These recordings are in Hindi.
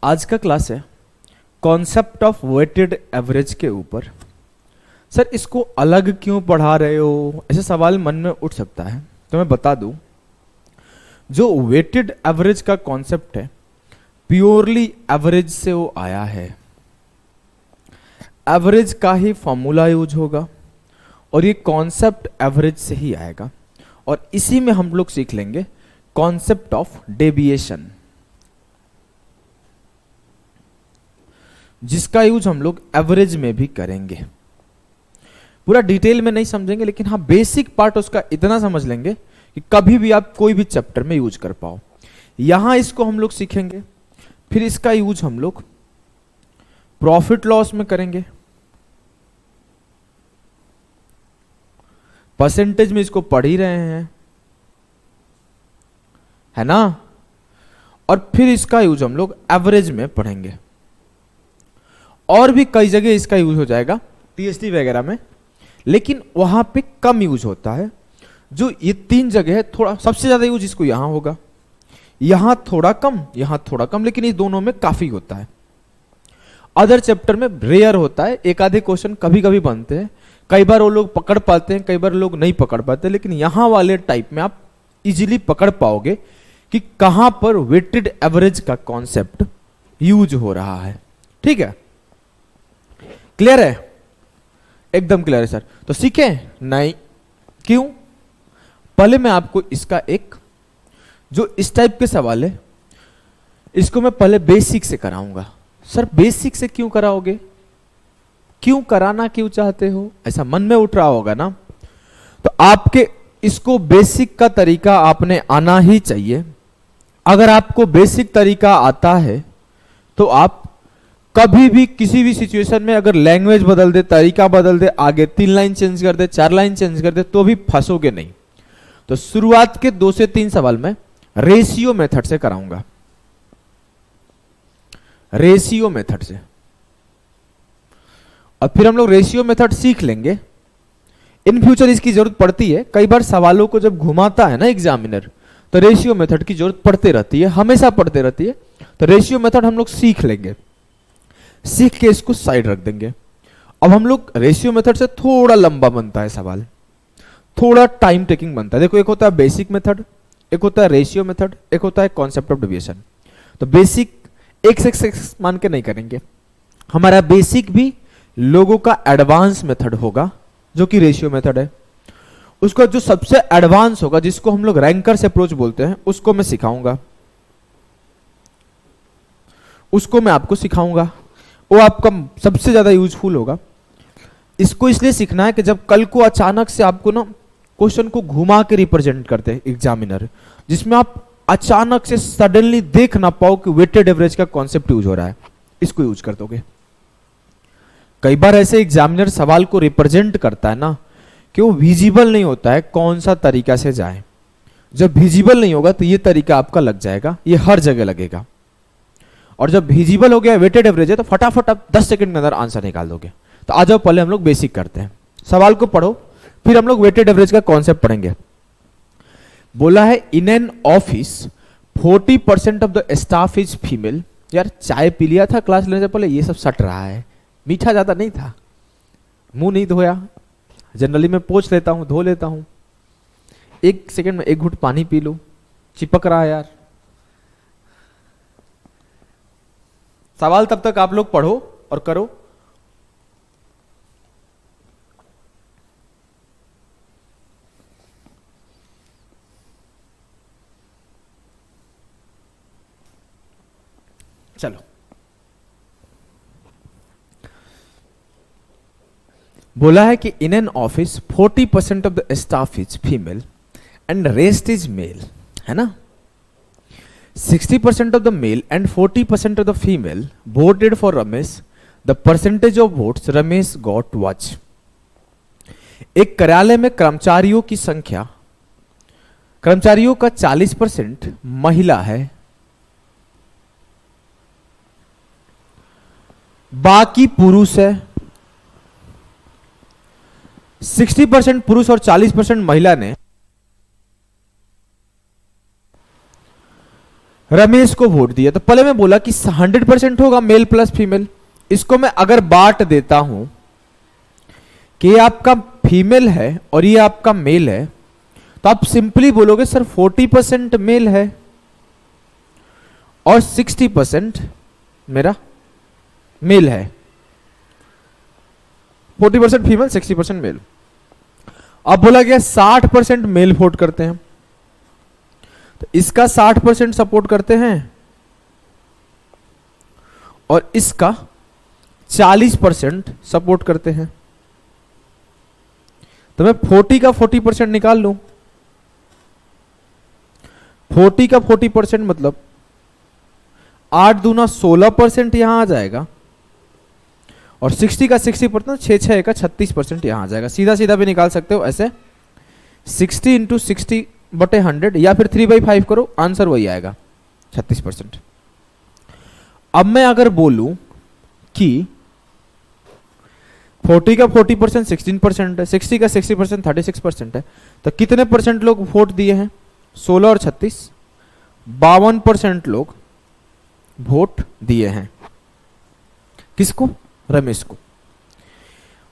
आज का क्लास है कॉन्सेप्ट ऑफ वेटेड एवरेज के ऊपर। सर इसको अलग क्यों पढ़ा रहे हो, ऐसे सवाल मन में उठ सकता है। तो मैं बता दूं, जो वेटेड एवरेज का कॉन्सेप्ट है प्योरली एवरेज से वो आया है। एवरेज का ही फॉर्मूला यूज होगा और ये कॉन्सेप्ट एवरेज से ही आएगा, और इसी में हम लोग सीख लेंगे कॉन्सेप्ट ऑफ डेविएशन, जिसका यूज हम लोग एवरेज में भी करेंगे। पूरा डिटेल में नहीं समझेंगे, लेकिन हाँ बेसिक पार्ट उसका इतना समझ लेंगे कि कभी भी आप कोई भी चैप्टर में यूज कर पाओ। यहां इसको हम लोग सीखेंगे, फिर इसका यूज हम लोग प्रॉफिट लॉस में करेंगे, परसेंटेज में इसको पढ़ ही रहे हैं, है ना। और फिर इसका यूज हम लोग एवरेज में पढ़ेंगे, और भी कई जगह इसका यूज हो जाएगा टीएसटी वगैरह में, लेकिन वहां पे कम यूज होता है। जो ये तीन जगह है, थोड़ा सबसे ज्यादा यूज इसको यहां होगा, यहां थोड़ा कम, यहां थोड़ा कम, लेकिन ये दोनों में काफी होता है। अदर चैप्टर में रेयर होता है, एक आधे क्वेश्चन कभी कभी बनते हैं, कई बार वो लोग पकड़ पाते हैं, कई बार लोग नहीं पकड़ पाते, लेकिन यहां वाले टाइप में आप इजीली पकड़ पाओगे कि कहां पर वेटेड एवरेज का कॉन्सेप्ट यूज हो रहा है। ठीक है, क्लियर है? एकदम क्लियर है सर। तो सीखे नहीं? क्यों? पहले मैं आपको इसका एक जो इस टाइप के सवाल है, इसको मैं पहले बेसिक से कराऊंगा। सर बेसिक से क्यों कराओगे, क्यों कराना क्यों चाहते हो, ऐसा मन में उठ रहा होगा ना। तो आपके इसको बेसिक का तरीका आपने आना ही चाहिए। अगर आपको बेसिक तरीका आता है तो आप कभी भी किसी भी सिचुएशन में अगर लैंग्वेज बदल दे, तरीका बदल दे, आगे 3 लाइन चेंज कर दे, 4 लाइन चेंज कर दे, तो भी फंसोगे नहीं। तो शुरुआत के 2 से 3 सवाल में रेशियो मेथड से कराऊंगा, रेशियो मेथड से, और फिर हम लोग रेशियो मेथड सीख लेंगे। इन फ्यूचर इसकी जरूरत पड़ती है, कई बार सवालों को जब घुमाता है ना एग्जामिनर, तो रेशियो मेथड की जरूरत पड़ते रहती है, हमेशा पड़ते रहती है। तो रेशियो मेथड हम लोग सीख लेंगे, सीख के इसको साइड रख देंगे। अब हम लोग रेशियो मेथड से थोड़ा लंबा बनता है सवाल, थोड़ा टाइम टेकिंग बनता है। देखो, एक होता है बेसिक मेथड, एक होता है रेशियो मेथड, एक होता है कॉन्सेप्ट ऑफ डेविएशन। तो बेसिक एक से मान के नहीं करेंगे, हमारा बेसिक भी लोगों का एडवांस मेथड होगा, जो कि रेशियो मेथड है। उसका जो सबसे एडवांस होगा, जिसको हम लोग रैंकर्स अप्रोच बोलते हैं, उसको मैं सिखाऊंगा, उसको मैं आपको सिखाऊंगा, वो आपका सबसे ज्यादा यूजफुल होगा। इसको इसलिए सीखना है कि जब कल को अचानक से आपको ना क्वेश्चन को घुमा के रिप्रेजेंट करते हैं एग्जामिनर, जिसमें आप अचानक से सडनली देख ना पाओ कि वेटेड एवरेज का कॉन्सेप्ट यूज हो रहा है, इसको यूज कर दोगे। कई बार ऐसे एग्जामिनर सवाल को रिप्रेजेंट करता है ना कि वो विजिबल नहीं होता है कौन सा तरीका से जाए। जब विजिबल नहीं होगा तो ये तरीका आपका लग जाएगा, ये हर जगह लगेगा। और जब विजिबल हो गया वेटेड एवरेज है, तो फटाफट आप 10 सेकंड के अंदर आंसर निकाल दोगे। तो आ जाओ, पहले हम लोग बेसिक करते हैं, सवाल को पढ़ो, फिर हम लोग वेटेड एवरेज का कॉन्सेप्ट पढ़ेंगे। बोला है in an office 40% of the staff is female. यार चाय पी लिया था क्लास लेने से पहले, ये सब सट रहा है, मीठा ज्यादा नहीं था, मुंह नहीं धोया, जनरली मैं पोंछ लेता हूं, धो लेता हूं। 1 सेकंड में 1 घूंट पानी पी लो, चिपक रहा है यार। सवाल तब तक आप लोग पढ़ो और करो। चलो, बोला है कि in an office 40% of the staff is female and rest is male, है ना। 60% of the male and 40% of the female voted for Ramesh. The percentage of votes Ramesh got was. एक कार्यालय में कर्मचारियों की संख्या, कर्मचारियों का 40% महिला है, बाकी पुरुष है। 60% पुरुष और 40% महिला ने रमेश को वोट दिया, तो पहले मैं बोला कि 100% होगा मेल प्लस फीमेल। इसको मैं अगर बांट देता हूं कि ये आपका फीमेल है और ये आपका मेल है, तो आप सिंपली बोलोगे सर 40% मेल है और 60% मेरा मेल है। 40% फीमेल, 60% मेल। अब बोला गया 60% मेल वोट करते हैं, तो इसका 60% सपोर्ट करते हैं और इसका 40% सपोर्ट करते हैं। तो मैं 40 का 40% निकाल लूं। 40 का 40% मतलब 8 दूना 16% यहां आ जाएगा और 60 का 60%, 6 का 36% यहां आ जाएगा। सीधा सीधा भी निकाल सकते हो ऐसे, 60 इंटू 60/100 या फिर 3/5 करो, आंसर वही आएगा 36%। अब मैं अगर बोलूं कि 40 का 40% 16% है, 60 का 60% 36% है, तो कितने परसेंट लोग वोट दिए हैं? 16 और 36, 52% लोग वोट दिए हैं। किसको? रमेश को।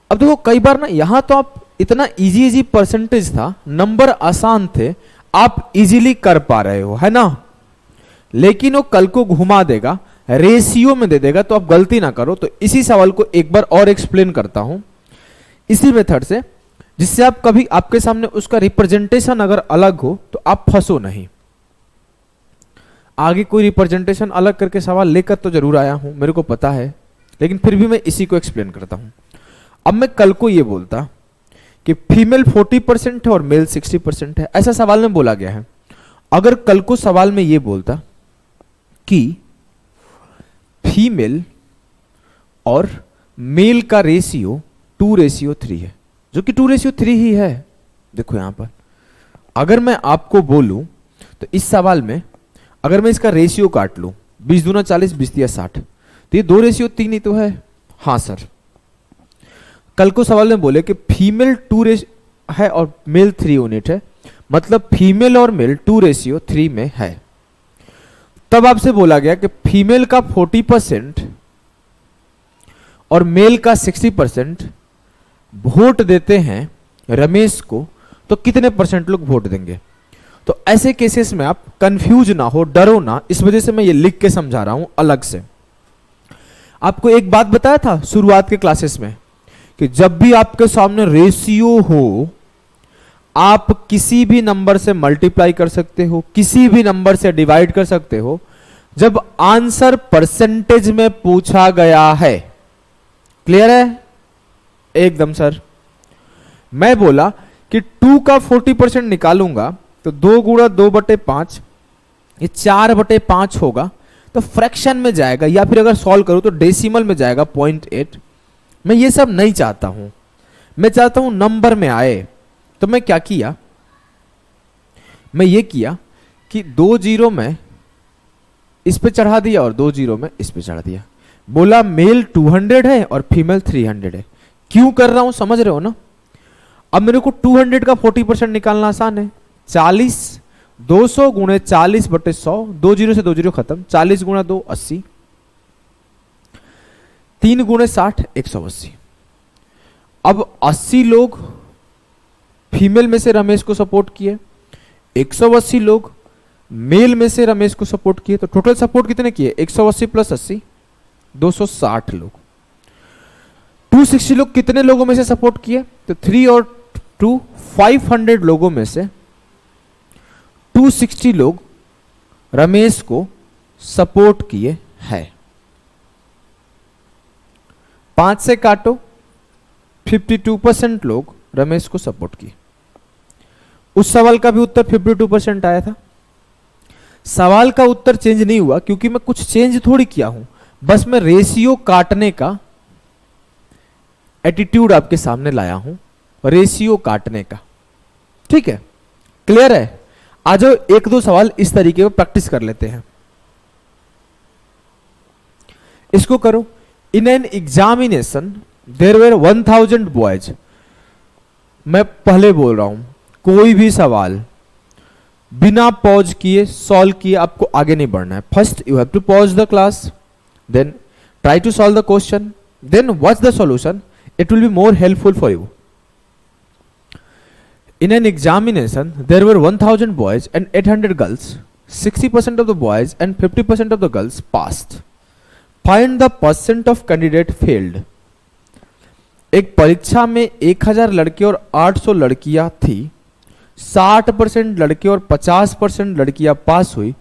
अब देखो कई बार ना, यहां तो आप इतना इजी परसेंटेज था, नंबर आसान थे, आप इजीली कर पा रहे हो, है ना। लेकिन वो कल को घुमा देगा, रेशियो में दे देगा, तो आप गलती ना करो। तो इसी सवाल को एक बार और एक्सप्लेन करता हूं इसी मेथड से, जिससे आप कभी आपके सामने उसका रिप्रेजेंटेशन अगर अलग हो तो आप फंसो नहीं। आगे कोई रिप्रेजेंटेशन अलग करके सवाल लेकर तो जरूर आया हूं, मेरे को पता है, लेकिन फिर भी मैं इसी को एक्सप्लेन करता हूं। अब मैं कल को यह बोलता कि फीमेल 40% है और मेल 60% है, ऐसा सवाल में बोला गया है। अगर कल को सवाल में यह बोलता कि फीमेल और मेल का रेशियो 2:3 है, जो कि 2:3 ही है। देखो यहां पर अगर मैं आपको बोलूं तो इस सवाल में अगर मैं इसका रेशियो काट लूं, 20 दूना 40, 20 दिया 60, तो ये 2:3 ही तो है। हां सर। कल को सवाल में बोले कि फीमेल 2 है और मेल 3 यूनिट है, मतलब फीमेल और मेल 2:3 में है। तब आपसे बोला गया कि फीमेल का 40% और मेल का 60% वोट देते हैं रमेश को, तो कितने परसेंट लोग वोट देंगे? तो ऐसे केसेस में आप कंफ्यूज ना हो, डरो ना, इस वजह से मैं ये लिख के समझा रहा हूं अलग से। आपको एक बात बताया था शुरुआत के क्लासेस में कि जब भी आपके सामने रेशियो हो, आप किसी भी नंबर से मल्टीप्लाई कर सकते हो, किसी भी नंबर से डिवाइड कर सकते हो, जब आंसर परसेंटेज में पूछा गया है। क्लियर है? एकदम सर। मैं बोला कि 2 का 40% निकालूंगा तो 2 गुणा 2/5, ये 4/5 होगा, तो फ्रैक्शन में जाएगा, या फिर अगर सॉल्व करूं तो डेसिमल में जाएगा 0.8। मैं ये सब नहीं चाहता हूं, मैं चाहता हूं नंबर में आए। तो मैं क्या किया, मैं ये किया कि 2 जीरो में इस पे चढ़ा दिया और 2 जीरो में इस पे चढ़ा दिया। बोला मेल 200 है और फीमेल 300 है। क्यों कर रहा हूं समझ रहे हो ना। अब मेरे को 200 का 40% निकालना आसान है। 40, 200 गुणे 40/100, 2 जीरो से 2 जीरो खत्म, 40 गुणा 2 80, 3 गुणे 60 180। अब 80 लोग फीमेल में से रमेश को सपोर्ट किए, 180 लोग मेल में से रमेश को सपोर्ट किए, तो टोटल सपोर्ट कितने किए? 180 प्लस 80 260 लोग। 260 लोग कितने लोगों में से सपोर्ट किए? तो 3 और 2 500 लोगों में से 260 लोग रमेश को सपोर्ट किए हैं। 5 से काटो, 52% लोग रमेश को सपोर्ट किए। उस सवाल का भी उत्तर 52% आया था। सवाल का उत्तर चेंज नहीं हुआ क्योंकि मैं कुछ चेंज थोड़ी किया हूं, बस मैं रेशियो काटने का एटीट्यूड आपके सामने लाया हूं, रेशियो काटने का। ठीक है, क्लियर है? आ जाओ 1-2 सवाल इस तरीके में प्रैक्टिस कर लेते हैं। इसको करो। In an examination there were 1000 boys. मैं पहले बोल रहा हूं, कोई भी सवाल बिना पॉज किए सॉल्व किए आपको आगे नहीं बढ़ना है. First you have to pause the class, then try to solve the question, then watch the solution. It will be more helpful for you. In an examination, there were 1000 boys and 800 girls. 60% of the boys and 50% of the girls passed. Find the percent of candidate failed. एक परीक्षा में 1000 लड़के और 800 लड़कियां थी. 60% लड़के और 50% लड़कियां पास हुई,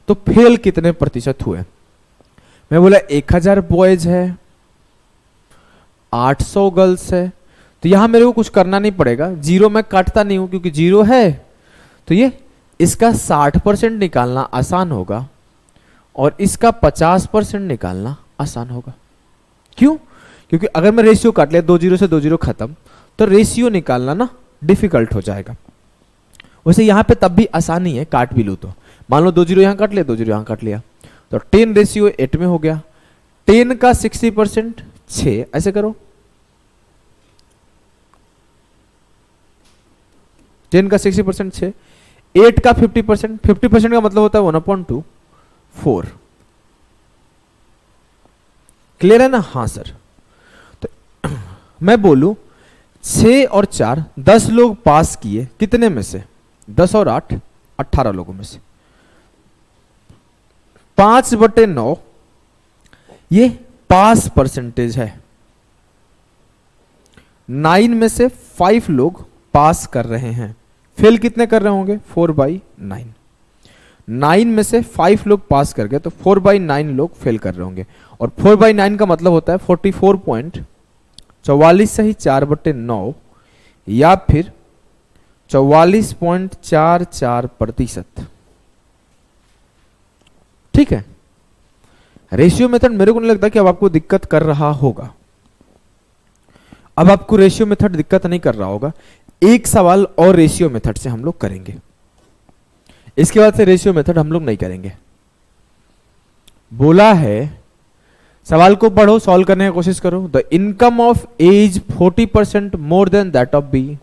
तो फेल कितने प्रतिशत हुए? मैं बोला 1000 बॉयज है, 800 गर्ल्स है, तो यहां मेरे को कुछ करना नहीं पड़ेगा. जीरो मैं काटता नहीं हूं क्योंकि जीरो है, तो ये इसका 60% निकालना आसान होगा और इसका 50% निकालना आसान होगा. क्यों? क्योंकि अगर मैं रेशियो काट लिया 2 जीरो से 2 जीरो खत्म, तो रेशियो निकालना ना डिफिकल्ट हो जाएगा. वैसे यहां पे तब भी आसानी है, काट भी लू तो. मान लो 2 जीरो यहां काट लिया, 2 जीरो यहां काट लिया, तो 10 रेशियो 8 में हो गया. 10 का 60% 6, ऐसे करो. 10 का 60% 6, 8 का 50%, 50% का मतलब होता है 1/2, 4. क्लियर है ना? हाँ सर. तो मैं बोलूं 6 और 4, 10 लोग पास किए, कितने में से? 10 और 8, 18 लोगों में से. 5/9 ये पास परसेंटेज है. 9 में से 5 लोग पास कर रहे हैं. फेल कितने कर रहे होंगे? 4/9. 9 में से 5 लोग पास कर गए, तो 4/9 लोग फेल कर रहे होंगे. और 4/9 का मतलब होता है 44 सही 4/9 या फिर 44.44%. ठीक है. रेशियो मेथड मेरे को नहीं लगता कि अब आपको दिक्कत कर रहा होगा. अब आपको रेशियो मेथड दिक्कत नहीं कर रहा होगा. एक सवाल और रेशियो मेथड से हम लोग करेंगे, इसके बाद से रेशियो मेथड हम लोग नहीं करेंगे. बोला है सवाल को पढ़ो, सॉल्व करने की कोशिश करो. The income of A's 40% more than that of B.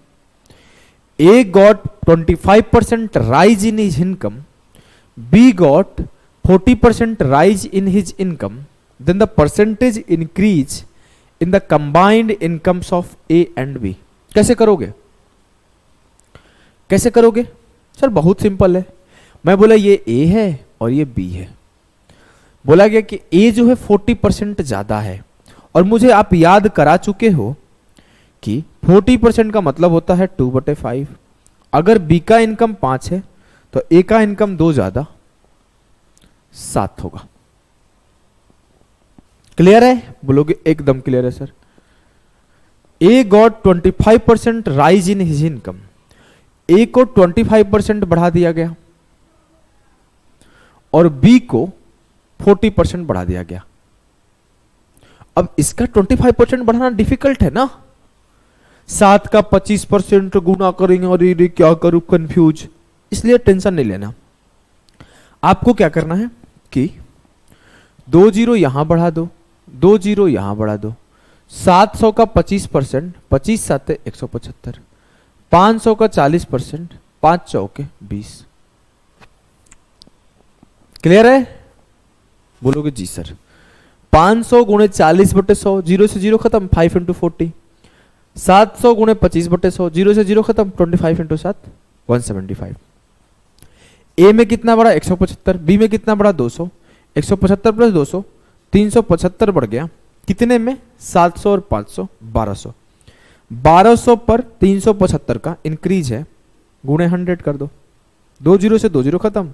A got 25% rise in his income, B got 40% rise in his income, then the percentage increase in the combined incomes of A and B. कैसे करोगे? कैसे करोगे सर? बहुत सिंपल है. मैं बोला ये A है और ये B है. बोला गया कि A जो है 40% ज्यादा है, और मुझे आप याद करा चुके हो कि 40% का मतलब होता है 2/5. अगर B का इनकम 5 है तो A का इनकम 2 ज्यादा 7 होगा. क्लियर है? बोलोगे एकदम क्लियर है sir. A got 25% rise in his income. A को 25% बढ़ा दिया गया और बी को 40% बढ़ा दिया गया. अब इसका 25% बढ़ाना डिफिकल्ट है ना. 7 का 25% गुना करेंगे और ये क्या करूं, कंफ्यूज. इसलिए टेंशन नहीं लेना. आपको क्या करना है कि 2 जीरो यहां बढ़ा दो, 2 जीरो यहां बढ़ा दो. 700 का 25%, 25 7 175. 500 का 40%, 5 चौके 20. क्लियर है? बोलोगे जी सर. 500 गुणे 40/100, 0 से 0 खत्म, 5 × 40. 700 गुणे 25/100, 0 से 0 खत्म, 25 × 7 175. ए में कितना बढ़ा? 175. बी में कितना बढ़ा? 200. 175 + 200 375 बढ़ गया. कितने में? 700 और 500 1200. 1200 पर 375 का इंक्रीज है, गुणे 100 कर दो. 2 जीरो से 2 जीरो खत्म.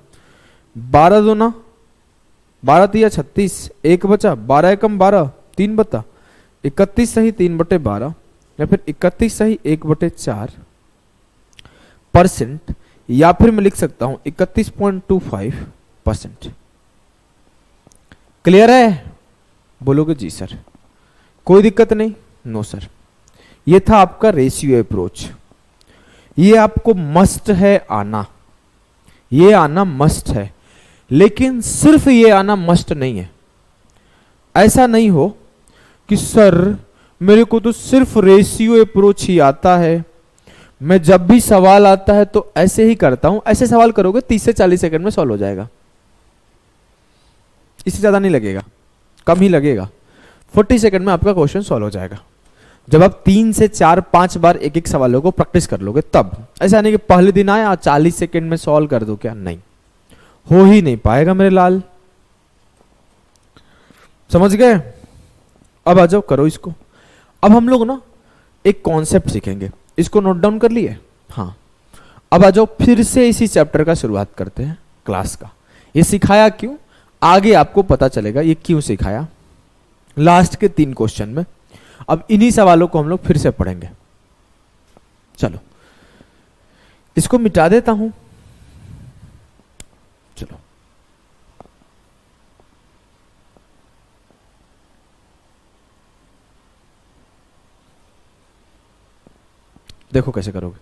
12 दूना 12 तिया 36, 1 बचा. 12 एकम 12, 3 बता. 31 सही 3/12 या फिर 31 सही 1/4%, या फिर मैं लिख सकता हूं 31.25%. क्लियर है? बोलोगे जी सर. कोई दिक्कत नहीं? No sir. ये था आपका रेशियो अप्रोच. ये आपको मस्ट है आना, ये आना मस्ट है. लेकिन सिर्फ ये आना मस्ट नहीं है. ऐसा नहीं हो कि सर मेरे को तो सिर्फ रेशियो अप्रोच ही आता है, मैं जब भी सवाल आता है तो ऐसे ही करता हूं, ऐसे सवाल करोगे 30 से 40 सेकंड में सॉल्व हो जाएगा, इससे ज्यादा नहीं लगेगा, कम ही लगेगा। 40 सेकंड में आपका क्वेश्चन सॉल्व हो जाएगा जब आप 3 से 4 5 बार एक एक सवालों को प्रैक्टिस कर लोगे तब। ऐसा नहीं कि पहले दिन आया 40 सेकंड में सॉल्व कर दो, क्या नहीं, हो ही नहीं पाएगा मेरे लाल, समझ गए। अब आ जाओ करो इसको। अब हम लोग ना एक कॉन्सेप्ट सीखेंगे, इसको नोट डाउन कर लिए, हाँ। अब आ जाओ फिर से इसी चैप्टर का शुरुआत करते हैं क्लास का। ये सिखाया क्यों, आगे आपको पता चलेगा ये क्यों सिखाया, लास्ट के 3 क्वेश्चन में। अब इन्हीं सवालों को हम लोग फिर से पढ़ेंगे। चलो इसको मिटा देता हूं, चलो देखो कैसे करोगे।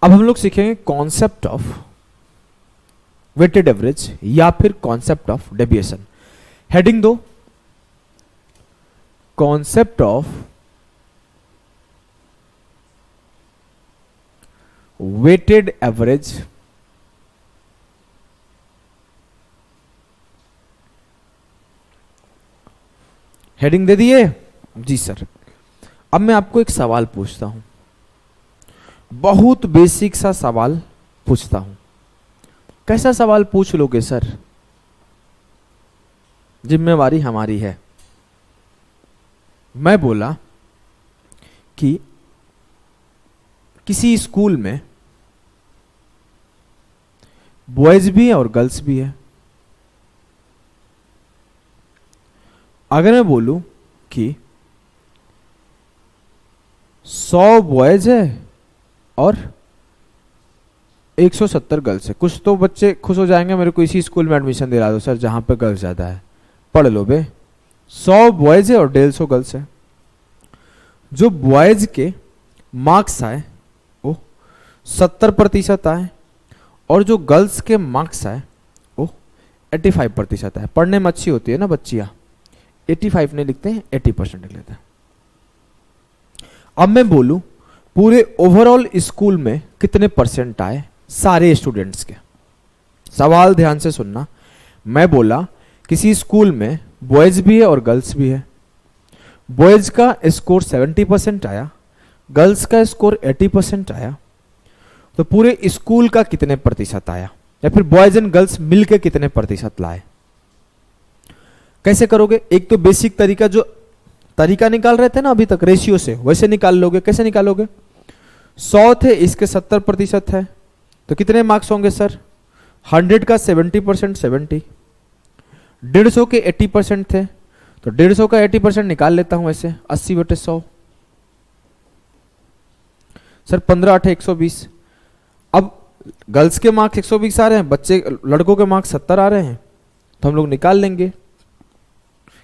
अब हम लोग सीखेंगे कॉन्सेप्ट ऑफ वेटेड एवरेज या फिर कॉन्सेप्ट ऑफ डेविएशन। हेडिंग दो, concept of weighted average heading दे दिए जी सर। अब मैं आपको एक सवाल पूछता हूं, बहुत बेसिक सा सवाल पूछता हूं। कैसा सवाल पूछ लोगे सर, जिम्मेवारी हमारी है। मैं बोला कि किसी स्कूल में बॉयज भी है और गर्ल्स भी है। अगर मैं बोलूं कि 100 बॉयज है और 170 गर्ल्स है, कुछ तो बच्चे खुश हो जाएंगे, मेरे को इसी स्कूल में एडमिशन दिला दो सर जहां पे गर्ल्स ज्यादा है। पढ़ लो बे, 100 बॉयज है और 150 गर्ल्स है। जो बॉयज के मार्क्स आए वो 70% आए और जो गर्ल्स के मार्क्स आए वो 85% आए। पढ़ने में अच्छी होती है ना बच्चियां, 85 नहीं लिखते हैं, 80% लिख लेते हैं। अब मैं बोलूं पूरे ओवरऑल स्कूल में कितने परसेंट आए सारे स्टूडेंट्स के। सवाल ध्यान से सुनना। मैं बोला किसी स्कूल में बॉयज भी है और गर्ल्स भी है। बॉयज का स्कोर 70% आया, गर्ल्स का स्कोर 80% आया, तो पूरे स्कूल का कितने प्रतिशत आया, या फिर बॉयज एंड गर्ल्स मिलकर कितने प्रतिशत लाए। कैसे करोगे, एक तो बेसिक तरीका जो तरीका निकाल रहे थे ना अभी तक रेशियो से, वैसे निकाल लोगे। कैसे निकालोगे, 100 थे, इसके 70% है, तो कितने मार्क्स होंगे सर। 100 का 70% 70, 150 के 80% थे, तो 150 का 80% निकाल लेता हूं ऐसे, 80/100 सर, 15 8 120। अब गर्ल्स के मार्क्स 120 आ रहे हैं, बच्चे लड़कों के मार्क्स 70 आ रहे हैं, तो हम लोग निकाल लेंगे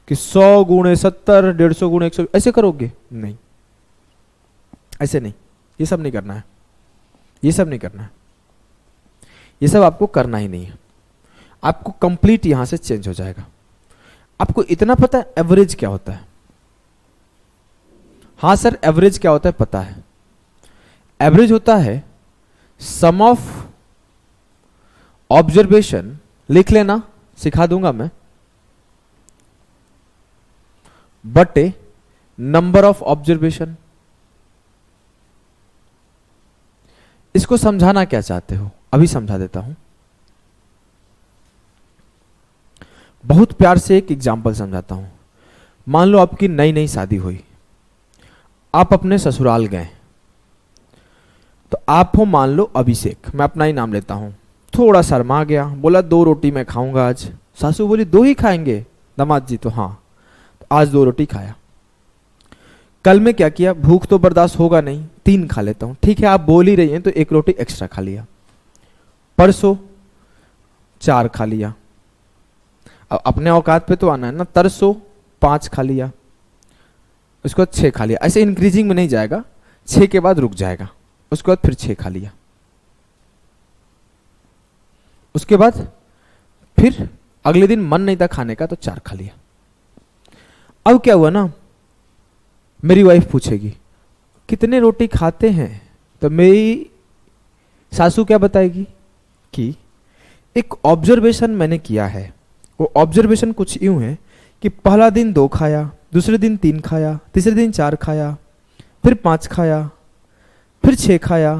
कि 100 गुणे 70, 150 गुणे 120। ऐसे करोगे, नहीं ऐसे नहीं, ये सब नहीं करना है, ये सब नहीं करना है, ये सब आपको करना ही नहीं है। आपको कंप्लीट यहां से चेंज हो जाएगा। आपको इतना पता है एवरेज क्या होता है। हां सर एवरेज क्या होता है पता है। एवरेज होता है सम ऑफ ऑब्जर्वेशन, लिख लेना, सिखा दूंगा मैं, बटे नंबर ऑफ ऑब्जर्वेशन। इसको समझाना क्या चाहते हो अभी समझा देता हूं। बहुत प्यार से एक एग्जाम्पल समझाता हूं। मान लो आपकी नई नई शादी हुई, आप अपने ससुराल गए, तो आप हो मान लो अभिषेक, मैं अपना ही नाम लेता हूं। थोड़ा शर्मा गया, बोला 2 रोटी मैं खाऊंगा आज। सासू बोली 2 ही खाएंगे दामाद जी, तो हाँ, तो आज 2 रोटी खाया। कल में क्या किया, भूख तो बर्दाश्त होगा नहीं, 3 खा लेता हूं। ठीक है आप बोल ही रही हैं तो 1 रोटी एक्स्ट्रा खा लिया। परसों 4 खा लिया। अब अपने औकात पे तो आना है ना, तरसों 5 खा लिया, उसके बाद 6 खा लिया। ऐसे इंक्रीजिंग में नहीं जाएगा, 6 के बाद रुक जाएगा, उसके बाद फिर 6 खा लिया, उसके बाद फिर अगले दिन मन नहीं था खाने का तो 4 खा लिया। अब क्या हुआ ना, मेरी वाइफ पूछेगी कितने रोटी खाते हैं, तो मेरी सासू क्या बताएगी कि एक ऑब्जर्वेशन मैंने किया है। वो ऑब्जर्वेशन कुछ यूं है कि पहला दिन 2 खाया, दूसरे दिन 3 खाया, तीसरे दिन 4 खाया, फिर 5 खाया, फिर 6 खाया,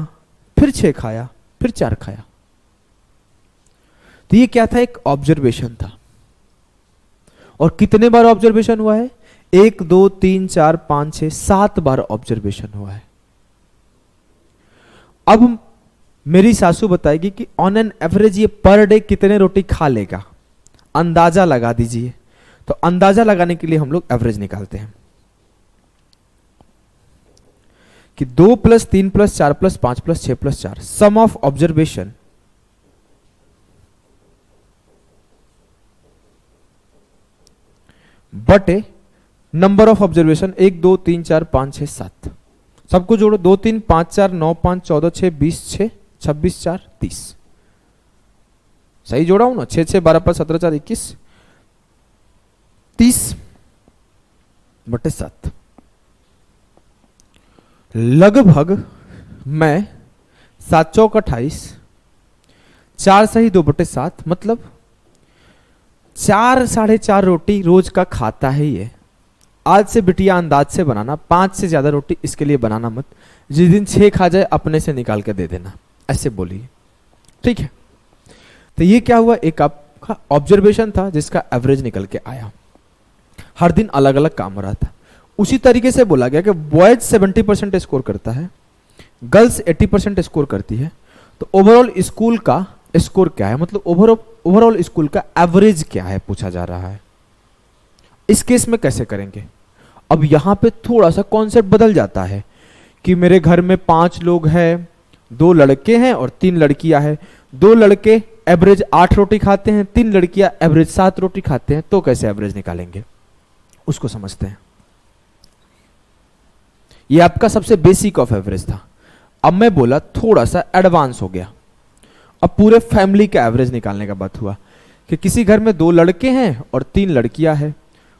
फिर 6 खाया, फिर 4 खाया। तो ये क्या था, एक ऑब्जर्वेशन था। और कितने बार ऑब्जर्वेशन हुआ है, 1 2 3 4 5 6 7 बार ऑब्जर्वेशन हुआ है। अब मेरी सासू बताएगी कि ऑन एन एवरेज ये पर डे कितने रोटी खा लेगा, अंदाजा लगा दीजिए। तो अंदाजा लगाने के लिए हम लोग एवरेज निकालते हैं कि 2 + 3 + 4 + 5 + 6 + 4 सम ऑफ ऑब्जर्वेशन बटे नंबर ऑफ ऑब्जर्वेशन 1 2 3 4 5 6 7। सबको जोड़ो, 2 3 5 4 9 5 14 6 20 6 26 4 30। सही जोड़ा हूं ना, 6 6 12 5 17 4 21 30 बटे 7। लगभग मैं 7 चौक 28, 4 सही 2 बटे 7, मतलब 4 साढ़े 4 रोटी रोज का खाता है ये। आज से बिटिया अंदाज से बनाना, 5 से ज्यादा रोटी इसके लिए बनाना मत। जिस दिन 6 खा जाए अपने से निकाल के दे देना, ऐसे बोलिए, ठीक है। तो ये क्या हुआ, एक आपका ऑब्जर्वेशन था जिसका एवरेज निकल के आया। हर दिन अलग अलग काम हो रहा था। उसी तरीके से बोला गया कि बॉयज 70% स्कोर करता है, गर्ल्स 80% स्कोर करती है, तो ओवरऑल स्कूल का स्कोर क्या है, मतलब ओवरऑल स्कूल का एवरेज क्या है पूछा जा रहा है। इस केस में कैसे करेंगे, अब यहां पे थोड़ा सा कॉन्सेप्ट बदल जाता है कि मेरे घर में 5 लोग हैं, 2 लड़के हैं और 3 लड़कियां हैं। 2 लड़के एवरेज 8 रोटी खाते हैं, 3 लड़कियां एवरेज 7 रोटी खाते हैं, तो कैसे एवरेज निकालेंगे उसको समझते हैं। ये आपका सबसे बेसिक ऑफ एवरेज था। अब मैं बोला थोड़ा सा एडवांस हो गया, अब पूरे फैमिली का एवरेज निकालने का बात हुआ कि किसी घर में 2 लड़के हैं और 3 लड़कियां हैं।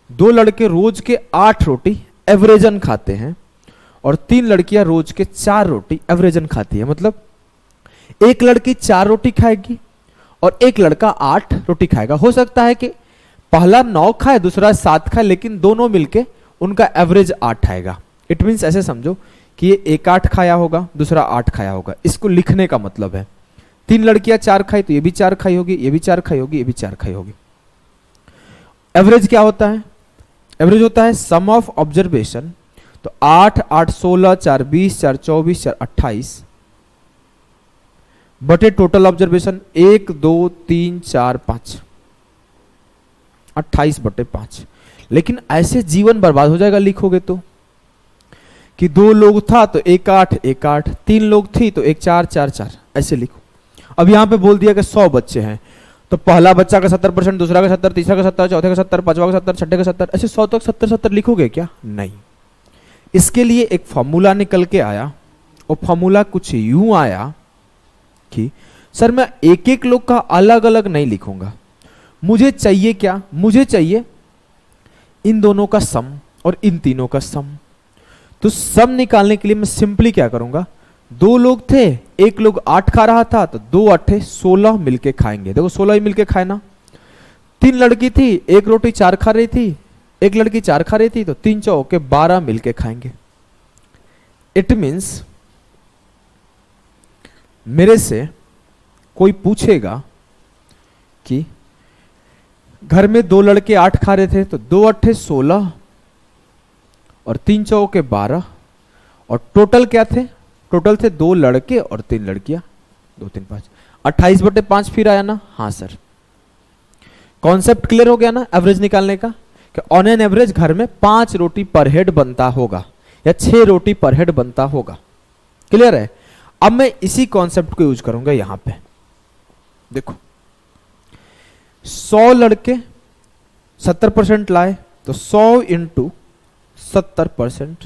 2 लड़के रोज के 8 रोटी एवरेजन खाते हैं और 3 लड़कियां रोज के 4 रोटी एवरेजन खाती है। मतलब एक लड़की 4 रोटी खाएगी और एक लड़का 8 रोटी खाएगा। हो सकता है कि पहला 9 खाए, दूसरा 7 खाए, लेकिन दोनों मिलके उनका एवरेज 8 आएगा। इट मीन्स ऐसे समझो कि ये एक 8 खाया होगा, दूसरा 8 खाया होगा। इसको लिखने का मतलब है 3 लड़कियां 4 खाई तो ये भी 4 खाई होगी, ये भी 4 खाई होगी, ये भी 4 खाई होगी। एवरेज क्या होता है, एवरेज होता है सम ऑफ ऑब्जर्वेशन। तो 8 8 16 4 20 4 24 4 28 बटे टोटल ऑब्जर्वेशन 1 2 3 4 5, 28 बटे 5। लेकिन ऐसे जीवन बर्बाद हो जाएगा लिखोगे तो, कि 2 लोग था तो 1 8 1 8, 3 लोग थी तो 1 4 4 4, ऐसे लिखो। अब यहां पे बोल दिया कि 100 बच्चे हैं, तो पहला बच्चा का 70%, दूसरा का 70, तीसरा का 70, चौथे का 70, पांचवा का 70, छठे का 70, ऐसे 100 तक 70 70 लिखोगे क्या? नहीं। इसके लिए एक फॉर्मूला निकल के आया, और फॉर्मूला कुछ यूं आया कि सर मैं एक एक लोग का अलग अलग नहीं लिखूंगा, मुझे चाहिए क्या, मुझे चाहिए इन दोनों का सम और इन तीनों का सम। तो सम निकालने के लिए मैं सिंपली क्या करूंगा, 2 लोग थे, एक लोग 8 खा रहा था, तो 2 8 16 मिलके खाएंगे। देखो 16 ही मिलके खाए ना। 3 लड़की थी, एक रोटी 4 खा रही थी, एक लड़की 4 खा रही थी, तो 3 चौके 12 मिलके खाएंगे। इट मीन्स मेरे से कोई पूछेगा कि घर में 2 लड़के 8 खा रहे थे, तो 2 8 16 और 3 चौके 12, और टोटल क्या थे, टोटल थे 2 लड़के और 3 लड़कियां, 2 3 5, 28 बटे 5 फिर आया ना। हाँ सर, कॉन्सेप्ट क्लियर हो गया ना एवरेज निकालने का, कि ऑन एन एवरेज घर में 5 रोटी पर हेड बनता होगा या 6 रोटी पर हेड बनता होगा। क्लियर है? अब मैं इसी कॉन्सेप्ट को यूज करूंगा यहां पे। देखो 100 लड़के 70% लाए, तो 100 इंटू 70%,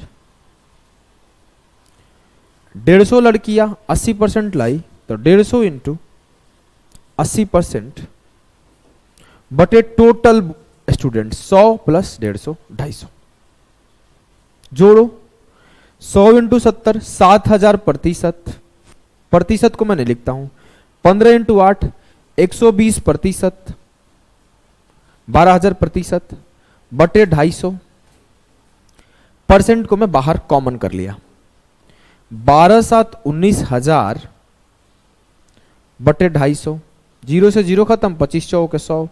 150 लड़कियां 80% लाई, तो 150 इंटू 80% बटे टोटल स्टूडेंट 100 प्लस 150 250। जोड़ो 100 इंटू 70 7000 प्रतिशत, प्रतिशत को मैं नहीं लिखता हूं, 15 इंटू 8 120 प्रतिशत, 12000 प्रतिशत बटे 250, परसेंट को मैं बाहर कॉमन कर लिया, 12 7 19,000 बटे 250, 0 से 0 खत्म, 25 चौके 100,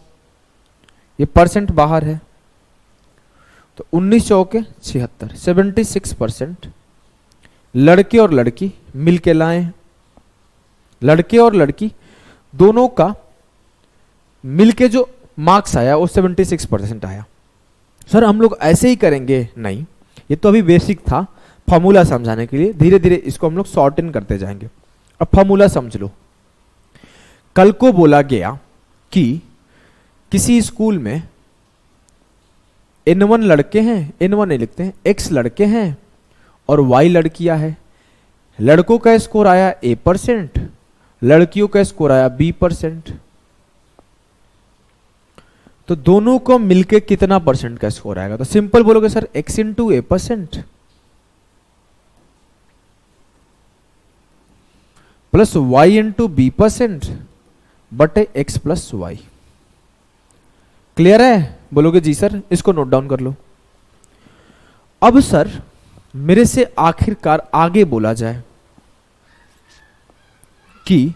ये परसेंट बाहर है तो 19 चौके 76, 76% लड़के और लड़की मिलके लाए, लड़के और लड़की दोनों का मिलके जो मार्क्स आया वो 76% आया। सर हम लोग ऐसे ही करेंगे? नहीं, ये तो अभी बेसिक था फॉर्मूला समझाने के लिए, धीरे धीरे इसको हम लोग सॉर्ट इन करते जाएंगे। अब फॉर्मूला समझ लो। कल को बोला गया कि किसी स्कूल में N1 लड़के हैं, N1 नहीं लिखते हैं, X लड़के हैं और Y लड़कियां हैं। लड़कों का स्कोर आया A%, लड़कियों का स्कोर आया B%। तो दोनों को मिलके कितना परसेंट का स्कोर आएगा? तो सिंपल बोलोगे sir X into A% plus Y into B% बटे X प्लस Y। क्लियर है? बोलोगे जी सर, इसको नोट डाउन कर लो। अब सर मेरे से आखिरकार आगे बोला जाए कि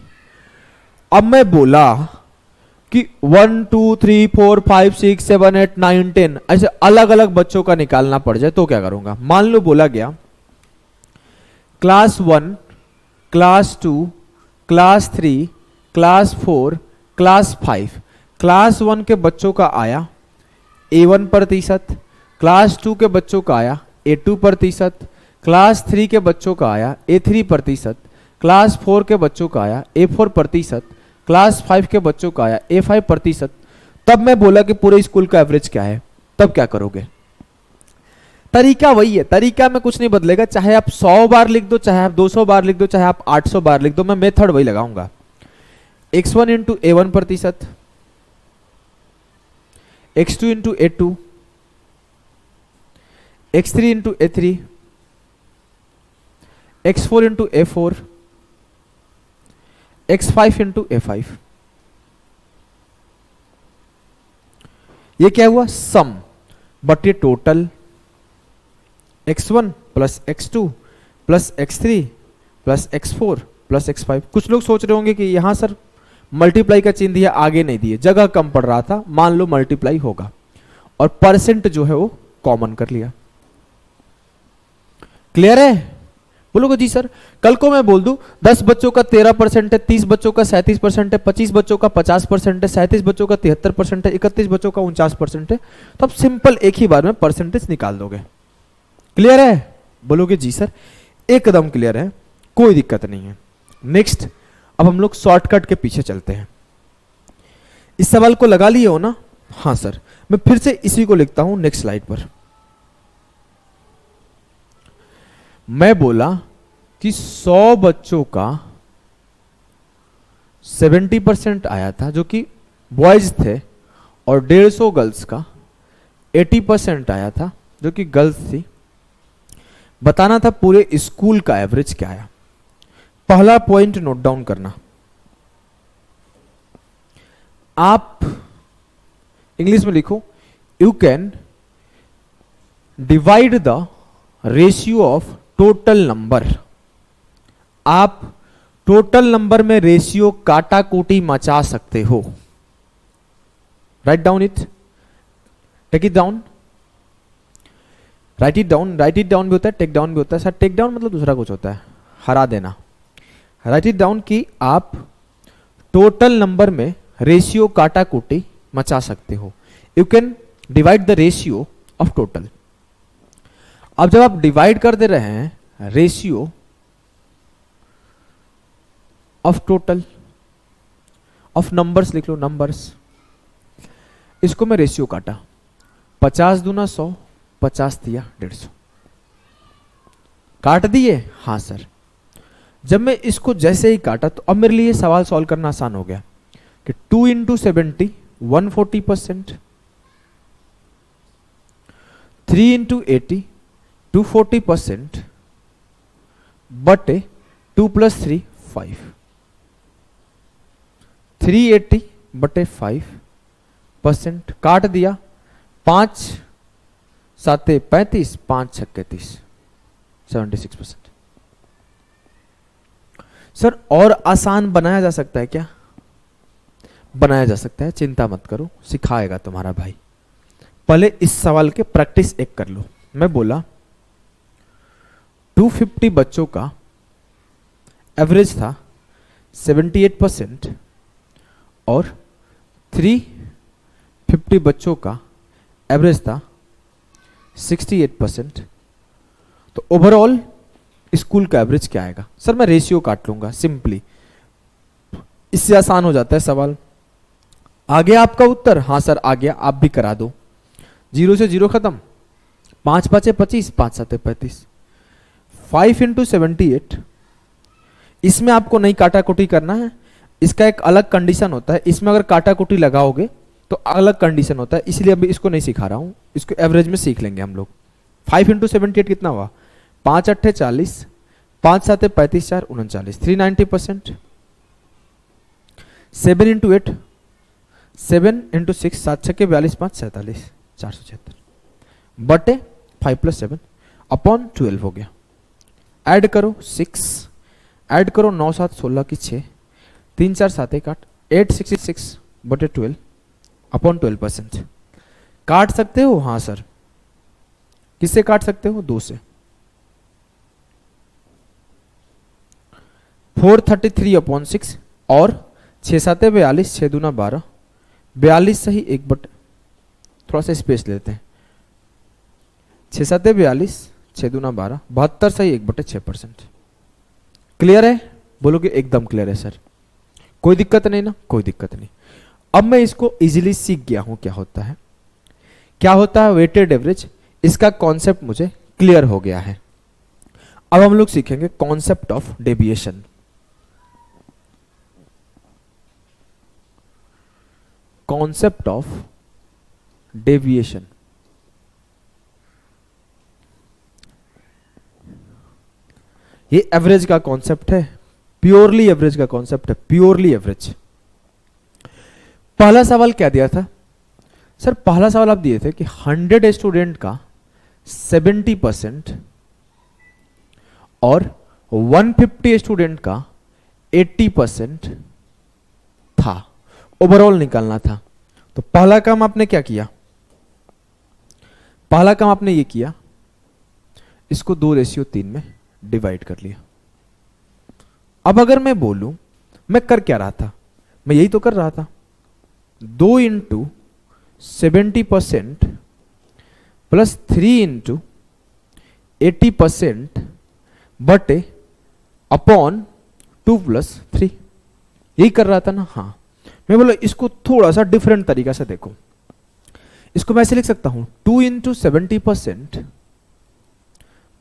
अब मैं बोला कि 1 2 3 4 5 6 7 8 9 10 ऐसे अलग अलग बच्चों का निकालना पड़ जाए तो क्या करूंगा? मान लो बोला गया class 1, class 2, class 3, class 4, class 5। Class 1 के बच्चों का आया A1%, क्लास 2 के बच्चों का आया A2%, क्लास 3 के बच्चों का आया A3%, क्लास 4 के बच्चों का आया A4%, क्लास 5 के बच्चों का आया A5%। तब मैं बोला कि पूरे स्कूल का एवरेज क्या है। तब क्या करोगे? तरीका वही है, तरीका में कुछ नहीं बदलेगा, चाहे आप 100 बार लिख दो, चाहे आप 200 बार लिख दो, चाहे आप 800 बार लिख दो, मैं मेथड वही लगाऊंगा। X1 into A1%, X2 into A2, X3 into A3, X4 into A4, X5 into A5। ये क्या हुआ? सम बटे total X1 plus X2 plus X3 plus X4 plus X5। कुछ लोग सोच रहे होंगे कि यहां सर मल्टीप्लाई का चिन्ह दिया, आगे नहीं दिए, जगह कम पड़ रहा था, मान लो मल्टीप्लाई होगा और परसेंट जो है वो कॉमन कर लिया। क्लियर है? बोलोगे जी सर। कल को मैं बोल दूं 10 बच्चों का 13% है, 30 बच्चों का 37% है, 25 बच्चों का 50% है, 37 बच्चों का 73% है, 31 बच्चों का 49% है, तो आप सिंपल एक ही बार में परसेंटेज निकाल दोगे। क्लियर है? बोलोगे जी सर एकदम क्लियर है, कोई दिक्कत नहीं है। नेक्स्ट, अब हम लोग शॉर्टकट के पीछे चलते हैं। इस सवाल को लगा लिए हो ना? हाँ सर, मैं फिर से इसी को लिखता हूं नेक्स्ट स्लाइड पर। मैं बोला कि 100 बच्चों का 70% आया था जो कि बॉयज थे और 150 गर्ल्स का 80% आया था जो कि गर्ल्स थी। बताना था पूरे स्कूल का एवरेज क्या आया। पहला पॉइंट नोट डाउन करना, आप इंग्लिश में लिखो, you can divide the ratio of total number. आप टोटल नंबर में रेशियो काटा कूटी मचा सकते हो। Write down it, take it down, write it down. Write it down भी होता है, टेक डाउन भी होता है। सर टेक डाउन मतलब दूसरा कुछ होता है, हरा देना। राइट इट डाउन कि आप टोटल नंबर में रेशियो काटा कूटी मचा सकते हो। You can divide the ratio of total. अब जब आप डिवाइड कर दे रहे हैं ratio of total of numbers, लिख लो नंबर्स, इसको मैं रेशियो काटा, 50 दूना 100, 50 दिया 150, काट दिए। हाँ सर, जब मैं इसको जैसे ही काटा तो अब मेरे लिए सवाल सॉल्व करना आसान हो गया कि 2 इंटू 70 140%, 3 इंटू 80 240%, बटे 2 + 3 5, 380 बटे 5% काट दिया, 5 साते 35, 5 छक्के 30, 76%। सर और आसान बनाया जा सकता है क्या? बनाया जा सकता है, चिंता मत करो, सिखाएगा तुम्हारा भाई। पहले इस सवाल के प्रैक्टिस एक कर लो। मैं बोला 250 बच्चों का एवरेज था 78% और 350 बच्चों का एवरेज था 68%, तो ओवरऑल स्कूल का एवरेज क्या आएगा? सर मैं रेशियो काट लूंगा सिंपली, इससे आसान हो जाता है सवाल। आ गया आपका उत्तर? हाँ सर आ गया, आप भी करा दो। 0 से 0 खत्म, 5 5 25, 5 7 35, 5 × 78। इसमें आपको नहीं काटाकुटी करना है, इसका एक अलग कंडीशन होता है, इसमें अगर काटाकुटी लगाओगे तो अलग कंडीशन होता है, इसलिए अभी इसको नहीं सिखा रहा हूं, इसको एवरेज में सीख लेंगे हम लोग। 5 × 78 कितना हुआ? 5 8 40, 5 7 35, 4 39, 390%। 7 × 8, 7 × 6, 7 6 42, 5 47, 476 बटे 5 + 7 अपॉन 12 हो गया। ऐड करो 6, ऐड करो 9 7 16 की 6, 3 4 7 1 8, 866 बटे 12 अपॉन 12%। काट सकते हो? हाँ सर। किससे काट सकते हो? 2 से। 433 अपॉन 6 और 6 7 42, 6 दूना 12, 42 सही 1 बटे, थोड़ा सा स्पेस लेते हैं, 6 7 42, 6 दूना 12, 72 सही 1 बटे 6%। क्लियर है? बोलोगे एकदम क्लियर है सर, कोई दिक्कत नहीं ना? कोई दिक्कत नहीं। अब मैं इसको इजीली सीख गया हूं क्या होता है, क्या होता है वेटेड एवरेज, इसका कॉन्सेप्ट मुझे क्लियर हो गया है। अब हम लोग सीखेंगे concept of deviation. Concept of deviation, ये एवरेज का कॉन्सेप्ट है, प्योरली एवरेज का कॉन्सेप्ट है, प्योरली एवरेज। पहला सवाल क्या दिया था सर? पहला सवाल आप दिए थे कि 100 स्टूडेंट का 70% और 150 स्टूडेंट का 80% था, ओवरऑल निकालना था। तो पहला काम आपने क्या किया? पहला काम आपने ये किया, इसको 2:3 में डिवाइड कर लिया। अब अगर मैं बोलूं, मैं कर क्या रहा था? मैं यही तो कर रहा था, 2 × 70% प्लस 3 × 80% बटे अपॉन 2 + 3, यही कर रहा था ना? हाँ। मैं बोला इसको थोड़ा सा डिफरेंट तरीका से देखो, इसको मैं ऐसे लिख सकता हूं, 2 × 70%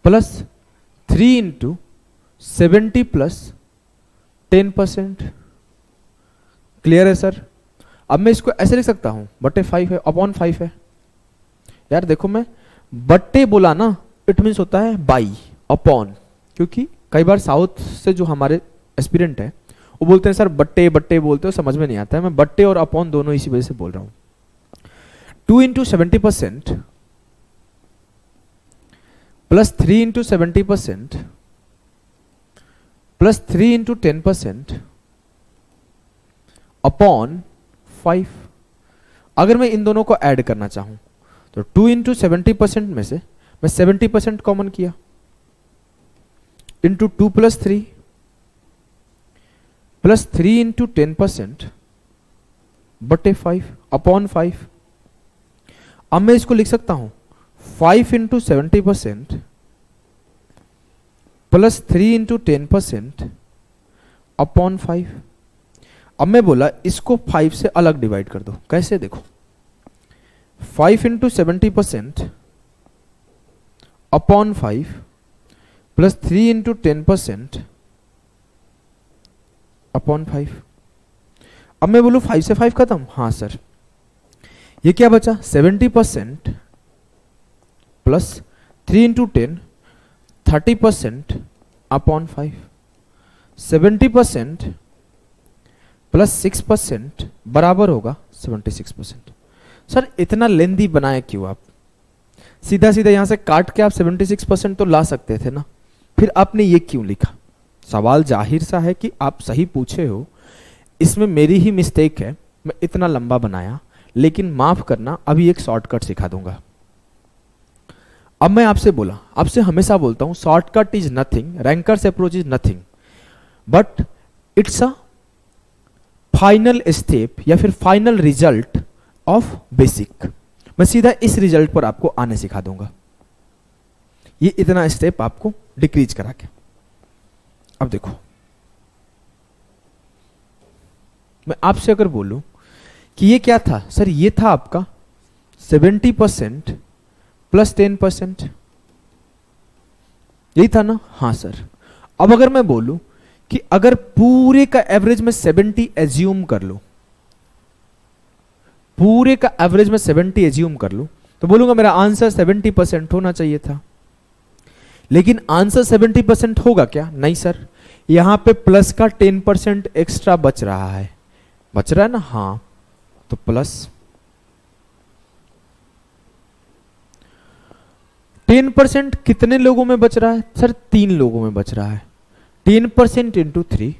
प्लस 3 × 70 प्लस 10%। क्लियर है सर? अब मैं इसको ऐसे लिख सकता हूं, बटे 5 है, अपॉन 5 है। यार देखो, मैं बट्टे बोला ना, इट मीन्स होता है बाई अपॉन, क्योंकि कई बार साउथ से जो हमारे एस्पिरेंट है वो बोलते हैं सर बट्टे बट्टे बोलते हो, समझ में नहीं आता है। मैं बट्टे और अपॉन दोनों इसी वजह से बोल रहा हूं। 2 × 70% प्लस 3 × 70% प्लस 3 × 10% अपॉन 5। अगर मैं इन दोनों को ऐड करना चाहूं तो 2 × 70% में से मैं 70% कॉमन किया, इंटू 2 + 3 प्लस 3 × 10% बटे 5 अपॉन 5। अब मैं इसको लिख सकता हूं 5 × 70% प्लस 3 × 10% अपॉन 5। अब मैं बोला इसको 5 से अलग डिवाइड कर दो। कैसे? देखो, 5 × 70% अपॉन 5 प्लस 3 × 10% अपॉन 5। अब मैं बोलूं 5 से 5 खत्म? हाँ सर। ये क्या बचा? 70% प्लस 3 × 10 30% अपॉन 5। 70% प्लस 6% बराबर होगा 76%। सर इतना लेंदी बनाए क्यों आप? सीधा सीधा यहां से काट के आप 76% तो ला सकते थे ना, फिर आपने ये क्यों लिखा? सवाल जाहिर सा है कि आप सही पूछे हो, इसमें मेरी ही मिस्टेक है, मैं इतना लंबा बनाया, लेकिन माफ करना अभी एक शॉर्टकट सिखा दूंगा। अब मैं आपसे बोला, आपसे हमेशा बोलता हूं shortcut is nothing, rankers approach is nothing, but it's a final step या फिर फाइनल रिजल्ट ऑफ बेसिक। मैं सीधा इस रिजल्ट पर आपको आने सिखा दूंगा, ये इतना स्टेप आपको डिक्रीज करा के। अब देखो, मैं आपसे अगर बोलूं कि ये क्या था सर, ये था आपका 70% प्लस 10%, यही था ना? हाँ सर। अब अगर मैं बोलूं कि अगर पूरे का एवरेज में 70 एज्यूम कर लो, पूरे का एवरेज में 70 एज्यूम कर लूं, तो बोलूंगा मेरा आंसर 70% होना चाहिए था। लेकिन आंसर 70% होगा क्या? नहीं सर, यहां पे प्लस का 10% एक्स्ट्रा बच रहा है। बच रहा है ना? हाँ, तो प्लस 10% कितने लोगों में बच रहा है सर? 3 लोगों में बच रहा है। 10% इंटू 3,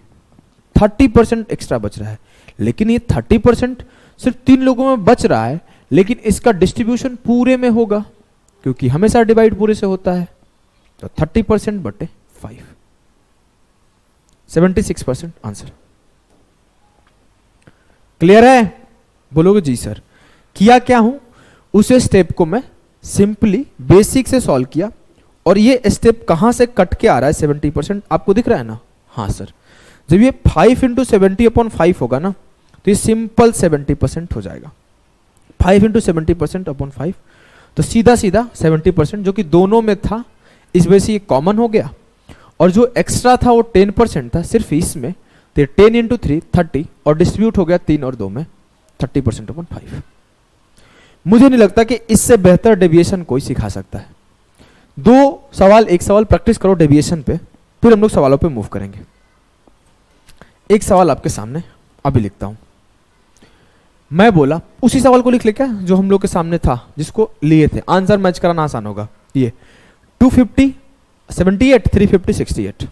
30% एक्स्ट्रा बच रहा है। लेकिन ये 30% सिर्फ 3 लोगों में बच रहा है, लेकिन इसका डिस्ट्रीब्यूशन पूरे में होगा, क्योंकि हमेशा डिवाइड पूरे से होता है। तो 30% बटे 5, 76% आंसर। क्लियर है? बोलोगे जी सर। किया क्या हूं, उस स्टेप को मैं सिंपली बेसिक से सॉल्व किया, और ये स्टेप कहां से कट के आ रहा है 70%, आपको दिख रहा है ना? हाँ सर। जब ये 5 इंटू 70/5 होगा ना, तो ये सिंपल 70% हो जाएगा। 5 इंटू 70%/5, तो सीधा सीधा 70%, जो कि दोनों में था, इस वजह से ये कॉमन हो गया। और जो एक्स्ट्रा था वो 10% था सिर्फ इसमें, तो 10 इंटू 3 30, और डिस्ट्रीब्यूट हो गया 3 और 2 में 30%/5। मुझे नहीं लगता कि इससे बेहतर डेविएशन कोई सिखा सकता है। 2 सवाल, एक सवाल प्रैक्टिस करो डेविएशन पे, फिर हम लोग सवालों पे मूव करेंगे। एक सवाल आपके सामने अभी लिखता हूं। मैं बोला उसी सवाल को लिख ले क्या, जो हम लोग के सामने था, जिसको लिए थे। आंसर मैच कराना आसान होगा। ये 250 78 350 68,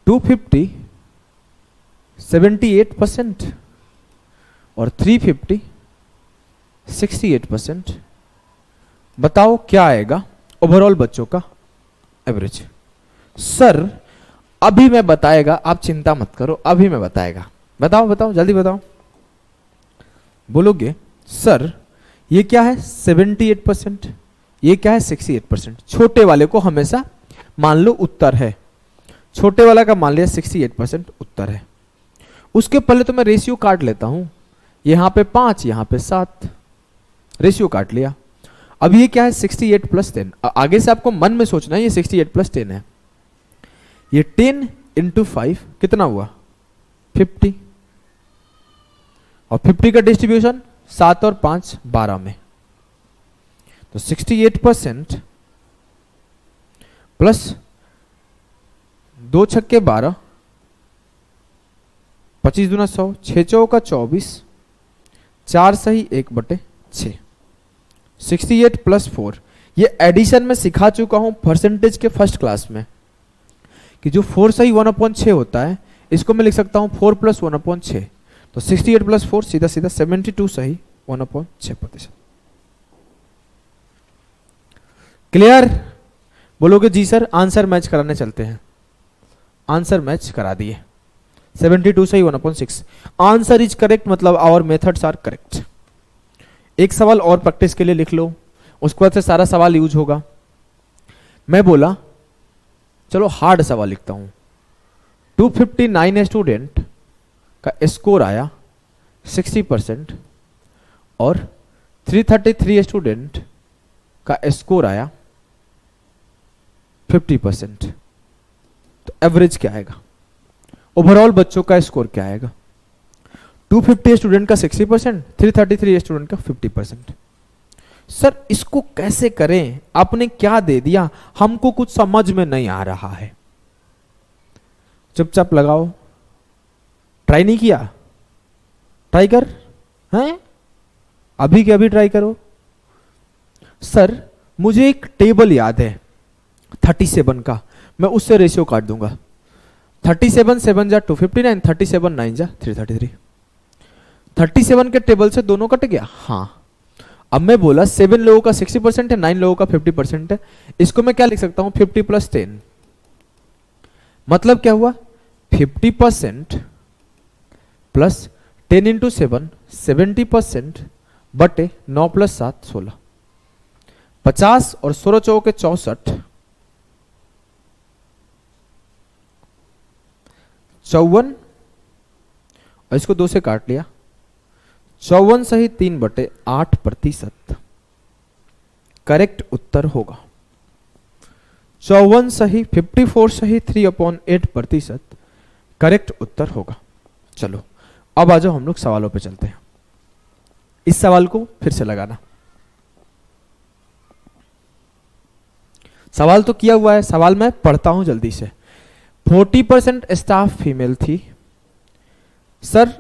250 78% और 350 68%। बताओ क्या आएगा ओवरऑल बच्चों का एवरेज? सर अभी मैं बताएगा, आप चिंता मत करो, अभी मैं बताएगा। बताओ बताओ जल्दी बताओ। बोलोगे सर ये क्या है 78%, ये क्या है 68%। छोटे वाले को हमेशा मान लो उत्तर है, छोटे वाला का मान लिया 68% उत्तर है। उसके पहले तो मैं रेशियो काट लेता हूं, यहां पे 5 यहां पे 7, रेशियो काट लिया। अब ये क्या है 68 प्लस 10। आगे से आपको मन में सोचना है ये 68 प्लस 10 है। ये 10 इंटू 5 कितना हुआ 50, और 50 का डिस्ट्रीब्यूशन 7 और 5 12 में, तो 68% प्लस 2 छक्के 12, 25 दूना 100, 6 चौका 24, 4 सही 1/6, 68 प्लस 4। ये एडिशन में सिखा चुका हूं परसेंटेज के फर्स्ट क्लास में, कि जो 4 सही 1/6 होता है, इसको मैं लिख सकता हूं 4 प्लस 1/6। तो 68 प्लस 4 सीधा सीधा 72 सही 1/6%। क्लियर? बोलोगे जी सर आंसर मैच कराने चलते हैं। आंसर मैच करा दिए, 72 सही 1/6। आंसर इज करेक्ट, मतलब आवर मेथड्स आर करेक्ट। एक सवाल और प्रैक्टिस के लिए लिख लो, उसके बाद से सारा सवाल यूज होगा। मैं बोला चलो हार्ड सवाल लिखता हूं। 259 स्टूडेंट का स्कोर आया 60% और 333 स्टूडेंट का स्कोर आया 50%। तो एवरेज क्या आएगा? ओवरऑल बच्चों का स्कोर क्या आएगा? 250 स्टूडेंट का 60%, 333 स्टूडेंट का 50%। सर इसको कैसे करें, आपने क्या दे दिया, हमको कुछ समझ में नहीं आ रहा है। चुपचाप लगाओ। ट्राई नहीं किया? ट्राई कर, हैं? अभी के अभी ट्राई करो। सर मुझे एक टेबल याद है 37 का, मैं उससे रेशियो काट दूंगा। 37 7 जा 259, 37 9 जा 333। 37 के टेबल से दोनों कट गया। हाँ, अब मैं बोला 7 लोगों का 60% है, 9 लोगों का 50% है। इसको मैं क्या लिख सकता हूं, 50 प्लस 10। मतलब क्या हुआ, 50% प्लस 10 इंटू 7 70% बटे 9 प्लस 7 16। 50 और 16 चौके 64, 54 और इसको 2 से काट लिया। 54 सही 3/8%। करेक्ट उत्तर होगा 54 सही 54 सही 3/8%। करेक्ट उत्तर होगा। चलो अब आ जाओ हम लोग सवालों पे चलते हैं। इस सवाल को फिर से लगाना। सवाल तो किया हुआ है, सवाल मैं पढ़ता हूं जल्दी से। 40% स्टाफ फीमेल थी। सर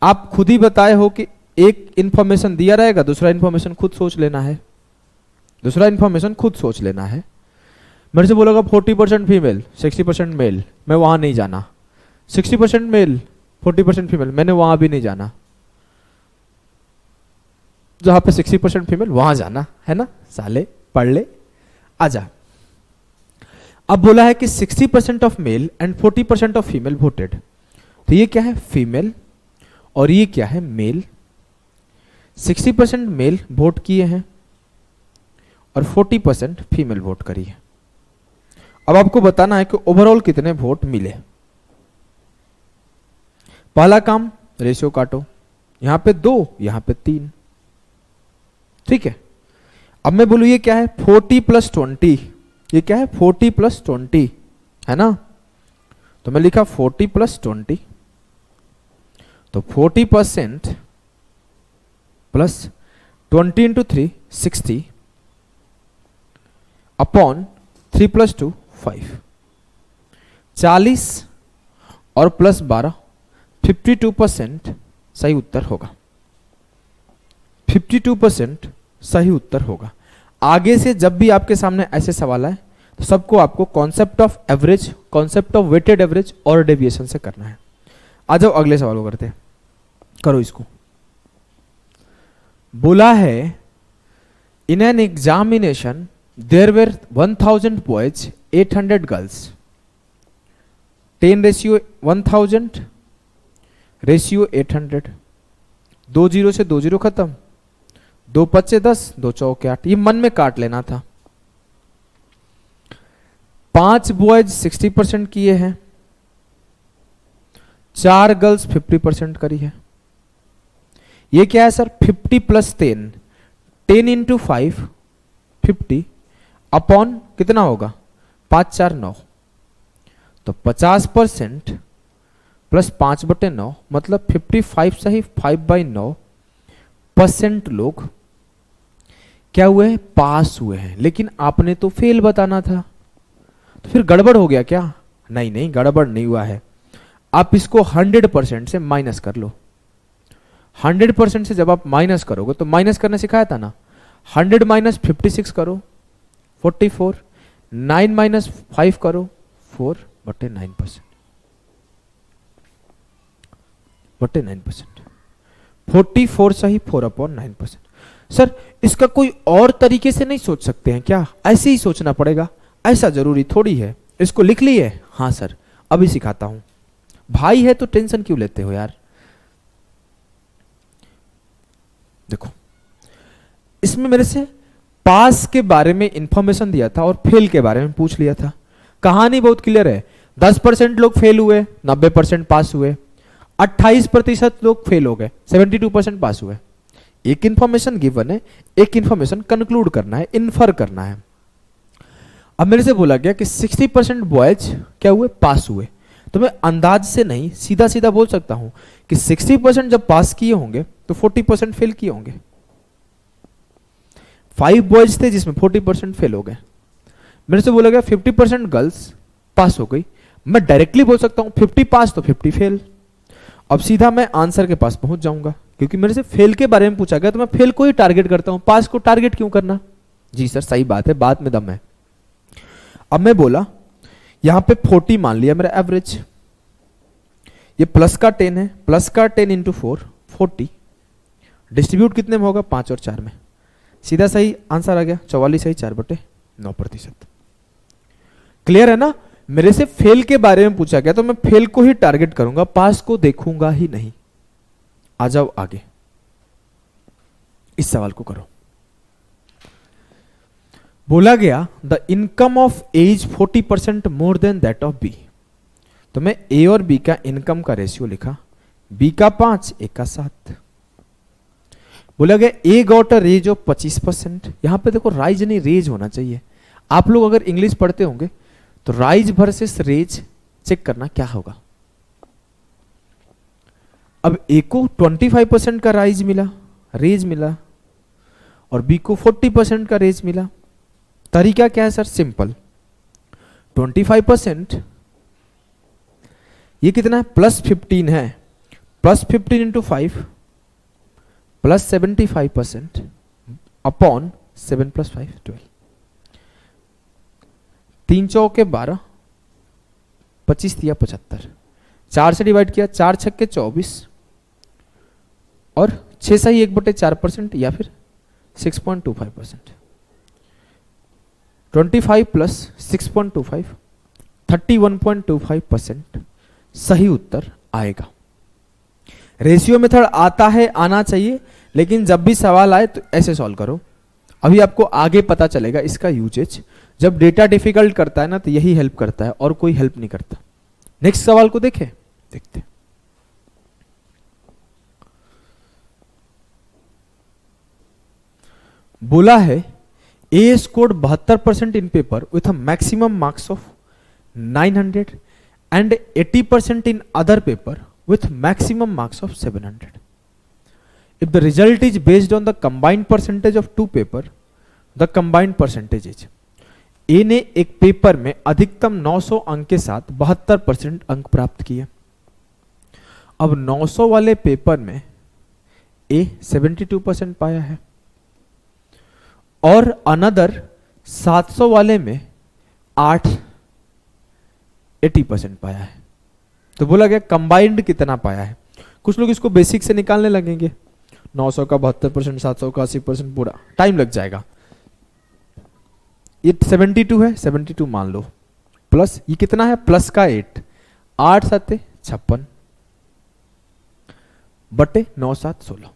आप खुद ही बताए हो कि एक इंफॉर्मेशन दिया रहेगा, दूसरा इंफॉर्मेशन खुद सोच लेना है। दूसरा इंफॉर्मेशन खुद सोच लेना है। मेरे से बोलोगा 40% फीमेल 60% मेल, मैं वहां नहीं जाना। 60% मेल 40% फीमेल, मैंने वहां भी नहीं जाना। जहां पे 60% फीमेल वहां जाना है ना। साले पढ़ ले, आजा। अब बोला है कि 60% of male and 40% of female voted. तो ये क्या है, फीमेल, और ये क्या है, मेल। 60% मेल वोट किए हैं और 40% फीमेल वोट करी है। अब आपको बताना है कि ओवरऑल कितने वोट मिले। पहला काम, रेशियो काटो। यहां पे 2, यहां पे 3। ठीक है। अब मैं बोलूं ये क्या है, 40 प्लस 20। ये क्या है, 40 प्लस 20 है ना। तो मैं लिखा 40 प्लस 20। तो 40% प्लस 20 इंटू 3 60 अपॉन 3 प्लस 2 5। 40 और प्लस 12 52% सही उत्तर होगा। 52% सही उत्तर होगा। आगे से जब भी आपके सामने ऐसे सवाल आए तो सबको आपको concept of average, concept of weighted average और डेविएशन से करना है। आ जाओ अगले सवाल को करते हैं। करो इसको। बोला है in an examination there were 1000 boys 800 girls. 10 ratio 1000 ratio 800। 2 0 से 2 0 खत्म। 2 5 10, 2 चौके 8। ये मन में काट लेना था। 5 बॉयज 60% किए हैं, 4 गर्ल्स 50% करी है। ये क्या है सर, 50 प्लस 10, 10 इंटू 5 50 अपॉन कितना होगा, 5 4 9। तो 50% प्लस 5/9 मतलब 55 सही 5/9% लोग क्या हुए हैं, पास हुए हैं। लेकिन आपने तो फेल बताना था, तो फिर गड़बड़ हो गया क्या? नहीं नहीं, गड़बड़ नहीं हुआ है। आप इसको 100% से माइनस कर लो। 100% से जब आप माइनस करोगे तो माइनस करना सिखाया था ना। 100 माइनस 56 करो 44, 9 माइनस 5 करो 4/9%। 44 सही 4/9%। सर इसका कोई और तरीके से नहीं सोच सकते हैं क्या? ऐसे ही सोचना पड़ेगा? ऐसा जरूरी थोड़ी है। इसको लिख लिए? हाँ सर, अभी सिखाता हूं। भाई है तो टेंशन क्यों लेते हो यार। देखो, इसमें मेरे से पास के बारे में इंफॉर्मेशन दिया था और फेल के बारे में पूछ लिया था। कहानी बहुत क्लियर है। 10% लोग फेल हुए, 90% पास हुए। 28% लोग फेल हो गए, 72% पास हुए। एक इंफॉर्मेशन गिवन है, एक इंफॉर्मेशन कंक्लूड करना है, इन्फर करना है। अब मेरे से बोला गया कि 60% बॉयज क्या हुए, पास हुए। तो मैं अंदाज से नहीं, सीधा सीधा बोल सकता हूं कि 60% जब पास किए होंगे तो 40% फेल किए होंगे। 5 बॉयज थे जिसमें 40% फेल हो गए। मेरे से बोला गया 50% गर्ल्स पास हो गई। मैं डायरेक्टली बोल सकता हूं 50 पास तो 50 फेल। अब सीधा मैं आंसर के पास पहुंच जाऊंगा, क्योंकि मेरे से फेल के बारे में पूछा गया तो मैं फेल को ही टारगेट करता हूं, पास को टारगेट क्यों करना। जी सर सही बात है, बात में दम है। अब मैं बोला यहां पे 40 मान लिया मेरा एवरेज, ये प्लस का 10 है, प्लस का 10 इंटू 4 40, डिस्ट्रीब्यूट कितने में होगा 5 और 4 में, सीधा सही आंसर आ गया 44 सही 4/9%। क्लियर है ना। मेरे से फेल के बारे में पूछा गया तो मैं फेल को ही टारगेट करूंगा, पास को देखूंगा ही नहीं। आ जाओ आगे, इस सवाल को करो। बोला गया the income of A's 40% more than that of B. तो मैं ए और बी का इनकम का रेशियो लिखा, बी का 5 ए का 7। बोला गया ए गॉट अ रेज ऑफ 25%। यहां पे देखो राइज नहीं रेज होना चाहिए। आप लोग अगर इंग्लिश पढ़ते होंगे तो राइज वर्सेस रेज चेक करना क्या होगा। अब ए को 25% का राइज मिला, रेज मिला, और बी को 40% का रेज मिला। तरीका क्या है सर, सिंपल। 25% ये कितना है प्लस 15 है, प्लस 15 इंटू 5 प्लस 75% अपॉन 7 + 5 12। 3 चौके 12, 25 दिया 75, 4 से डिवाइड किया, 4 छक्के 24 और 6 सही 1/4% या फिर 6.25%। 25 प्लस 6.25 31.25% सही उत्तर आएगा। रेशियो मेथड आता है, आना चाहिए, लेकिन जब भी सवाल आए तो ऐसे सॉल्व करो। अभी आपको आगे पता चलेगा इसका यूजेज। जब डेटा डिफिकल्ट करता है ना तो यही हेल्प करता है और कोई हेल्प नहीं करता। नेक्स्ट सवाल को देखते बोला है A scored 72% in paper with a maximum marks of 900 and 80% in other paper with maximum marks of 700. If the result is based on the combined percentage of two paper, the combined percentage is ए ने एक पेपर में अधिकतम 900 अंक के साथ 72% अंक प्राप्त किए। अब 900 वाले पेपर में ए 72% पाया है और अनदर 700 वाले में 80% पाया है। तो बोला गया कंबाइंड कितना पाया है। कुछ लोग इसको बेसिक से निकालने लगेंगे, 900 का 72%, 700 का 80%, पूरा टाइम लग जाएगा। ये 72 है, 72 मान लो, प्लस ये कितना है प्लस का 8, 8 7 56 बटे 9 7 16,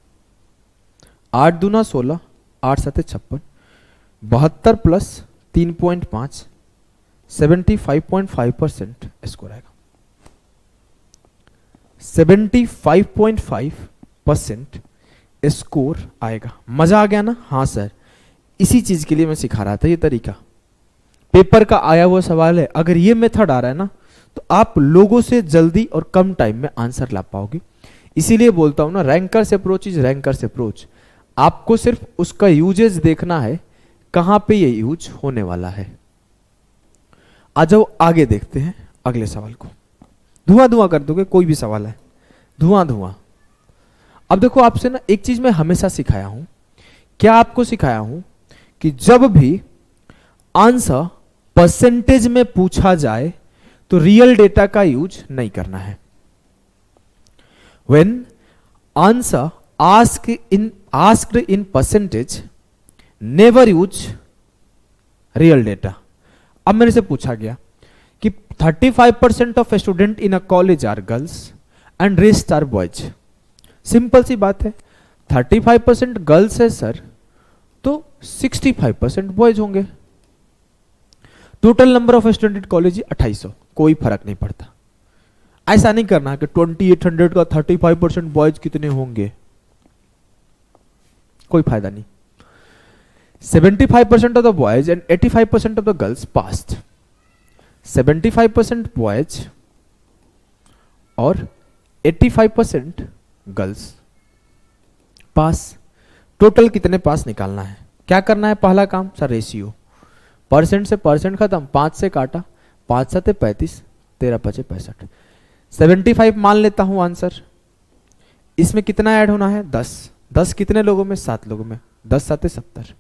8 दूना 16, 8 7 56, 72 प्लस 3.5 75.5% स्कोर आएगा। 75.5% स्कोर आएगा। मजा आ गया ना। हाँ सर, इसी चीज के लिए मैं सिखा रहा था। ये तरीका पेपर का आया हुआ सवाल है। अगर ये मेथड आ रहा है ना तो आप लोगों से जल्दी और कम टाइम में आंसर ला पाओगे। इसीलिए बोलता हूं ना, rankers approach is rankers approach. आपको सिर्फ उसका यूजेस देखना है, कहां पे ये यूज होने वाला है। आ जाओ आगे देखते हैं अगले सवाल को। धुआं धुआं कर दोगे कोई भी सवाल है, धुआं धुआं। अब देखो आपसे ना एक चीज मैं हमेशा सिखाया हूं। क्या आपको सिखाया हूं कि जब भी आंसर परसेंटेज में पूछा जाए तो रियल डेटा का यूज नहीं करना है। When answer asked in percentage, never use real data. अब मेरे से पूछा गया कि 35% of student in a college are girls and rest are boys. Simple सी बात है, 35% गर्ल्स है सर तो 65% बॉयज होंगे। Total number of student college 2800, कोई फर्क नहीं पड़ता। ऐसा नहीं करना कि 2800 का 35% बॉयज कितने होंगे, कोई फायदा नहीं। 75% of the boys and 85% of the girls passed. 75% boys और 85% गर्ल्स पास। टोटल कितने पास निकालना है। क्या करना है पहला काम सर? रेशियो। परसेंट से परसेंट खत्म, 5 से काटा, 5 7 35, 13 5 65, 75 मान लेता हूं आंसर। इसमें कितना ऐड होना है? 10। 10 कितने लोगों में? 7 लोगों में। 10 7 70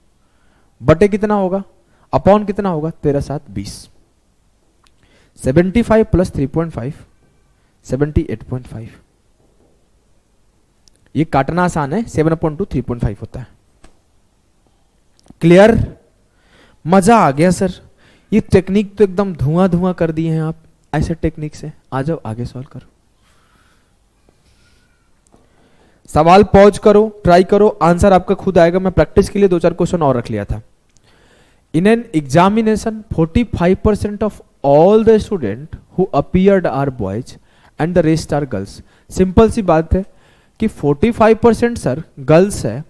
बटे कितना होगा? अपॉन कितना होगा? 13 7 20। 75 प्लस 3.5 78.5। ये काटना आसान है, 7/2 3.5 होता है। क्लियर? मजा आ गया सर। ये टेक्निक तो एकदम धुआं धुआं कर दिए हैं आप ऐसे टेक्निक से। आ जाओ आगे सॉल्व करो। सवाल पॉज करो, ट्राई करो, आंसर आपका खुद आएगा। मैं प्रैक्टिस के लिए 2 4 क्वेश्चन और रख लिया था। In an examination 45% of all the student who appeared are boys and the rest are girls. Simple सी बात है कि 45% सर गर्ल्स है,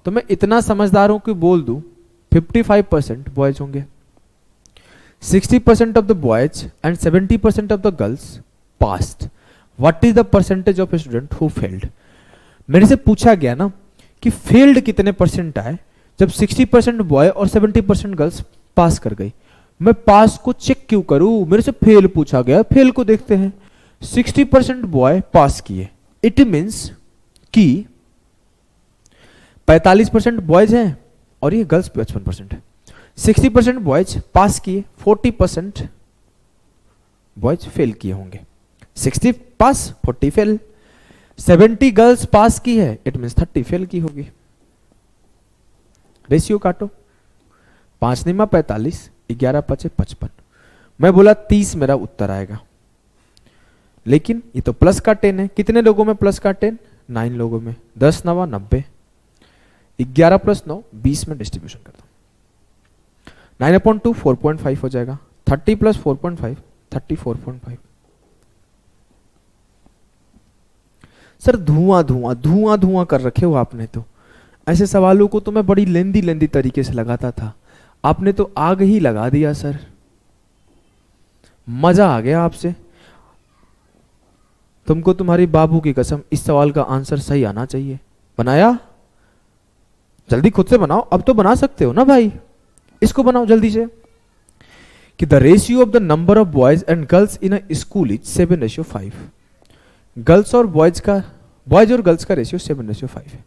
तो मैं इतना समझदार हूं कि बोल दूं 55% बॉयज होंगे। 60% of the boys and 70% of the girls passed. What is the percentage of student who failed? मेरे से पूछा गया ना कि फेल्ड कितने परसेंट आए जब 60% बॉय और 70% गर्ल्स पास कर गई। मैं पास को चेक क्यों करूं? मेरे से फेल पूछा गया, फेल को देखते हैं। 60% बॉय पास किए, इट मीन्स कि 45% बॉयज हैं और ये गर्ल्स 55% है। 60% बॉयज पास किए, 40% बॉयज फेल किए होंगे। 60 पास 40 फेल। 70 गर्ल्स पास की है, इट मीन्स 30 फेल की होगी। रेशियो काटो, 5 निमा 45, 11 5 55। मैं बोला 30 मेरा उत्तर आएगा, लेकिन ये तो प्लस का 10 है। कितने लोगों में प्लस का 10? 9 लोगों में। 10 9 90, 11 प्लस 9 20 में डिस्ट्रीब्यूशन करता हूं। 9/2 4.5 हो जाएगा। 30 प्लस 4.5 34.5। सर धुआं धुआं धुआं धुआं कर रखे हो आपने तो। ऐसे सवालों को तो मैं बड़ी लेंदी लेंदी तरीके से लगाता था, आपने तो आग ही लगा दिया सर। मजा आ गया आपसे। तुमको तुम्हारी बाबू की कसम इस सवाल का आंसर सही आना चाहिए। बनाया? जल्दी खुद से बनाओ, अब तो बना सकते हो ना भाई। इसको बनाओ जल्दी से कि the ratio of the number of boys and girls in a school is 7:5। Girls और बॉयज और गर्ल्स का रेशियो 7:5 है।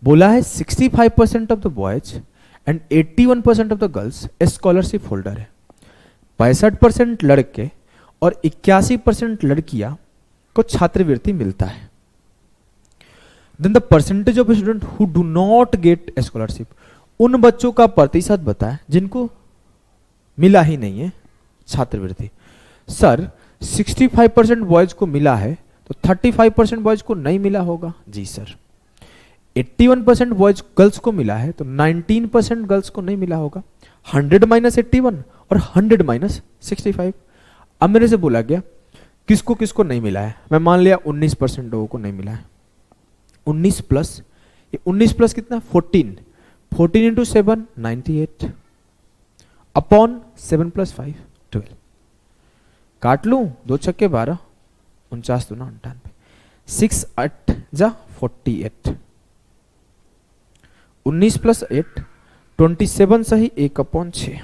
बोला है 65% of the boys and 81% of the girls scholarship holder है। 65% लड़के और 81% लड़कियां को छात्रवृत्ति मिलता है। Then the percentage of student who do not get scholarship, उन बच्चों का प्रतिशत बताए जिनको मिला ही नहीं है छात्रवृत्ति। सर 65% बॉयज को मिला है तो 35% बॉयज को नहीं मिला होगा। जी सर। 81% बॉयज गर्ल्स को मिला है तो 19% गर्ल्स को नहीं मिला होगा। 100 - 81 और 100 - 65। अब मेरे से बोला गया किसको किसको नहीं मिला है। मैं मान लिया 19% लोगों को नहीं मिला है। 19 प्लस, ये 19 प्लस कितना? 14। 14 इंटू 7 98 अपॉन 7 + 5 12। काट लूं, 2 छक्के 12, 49 दूना 98, 6 8 जा 48। 19 + 8 27 सही 1/6।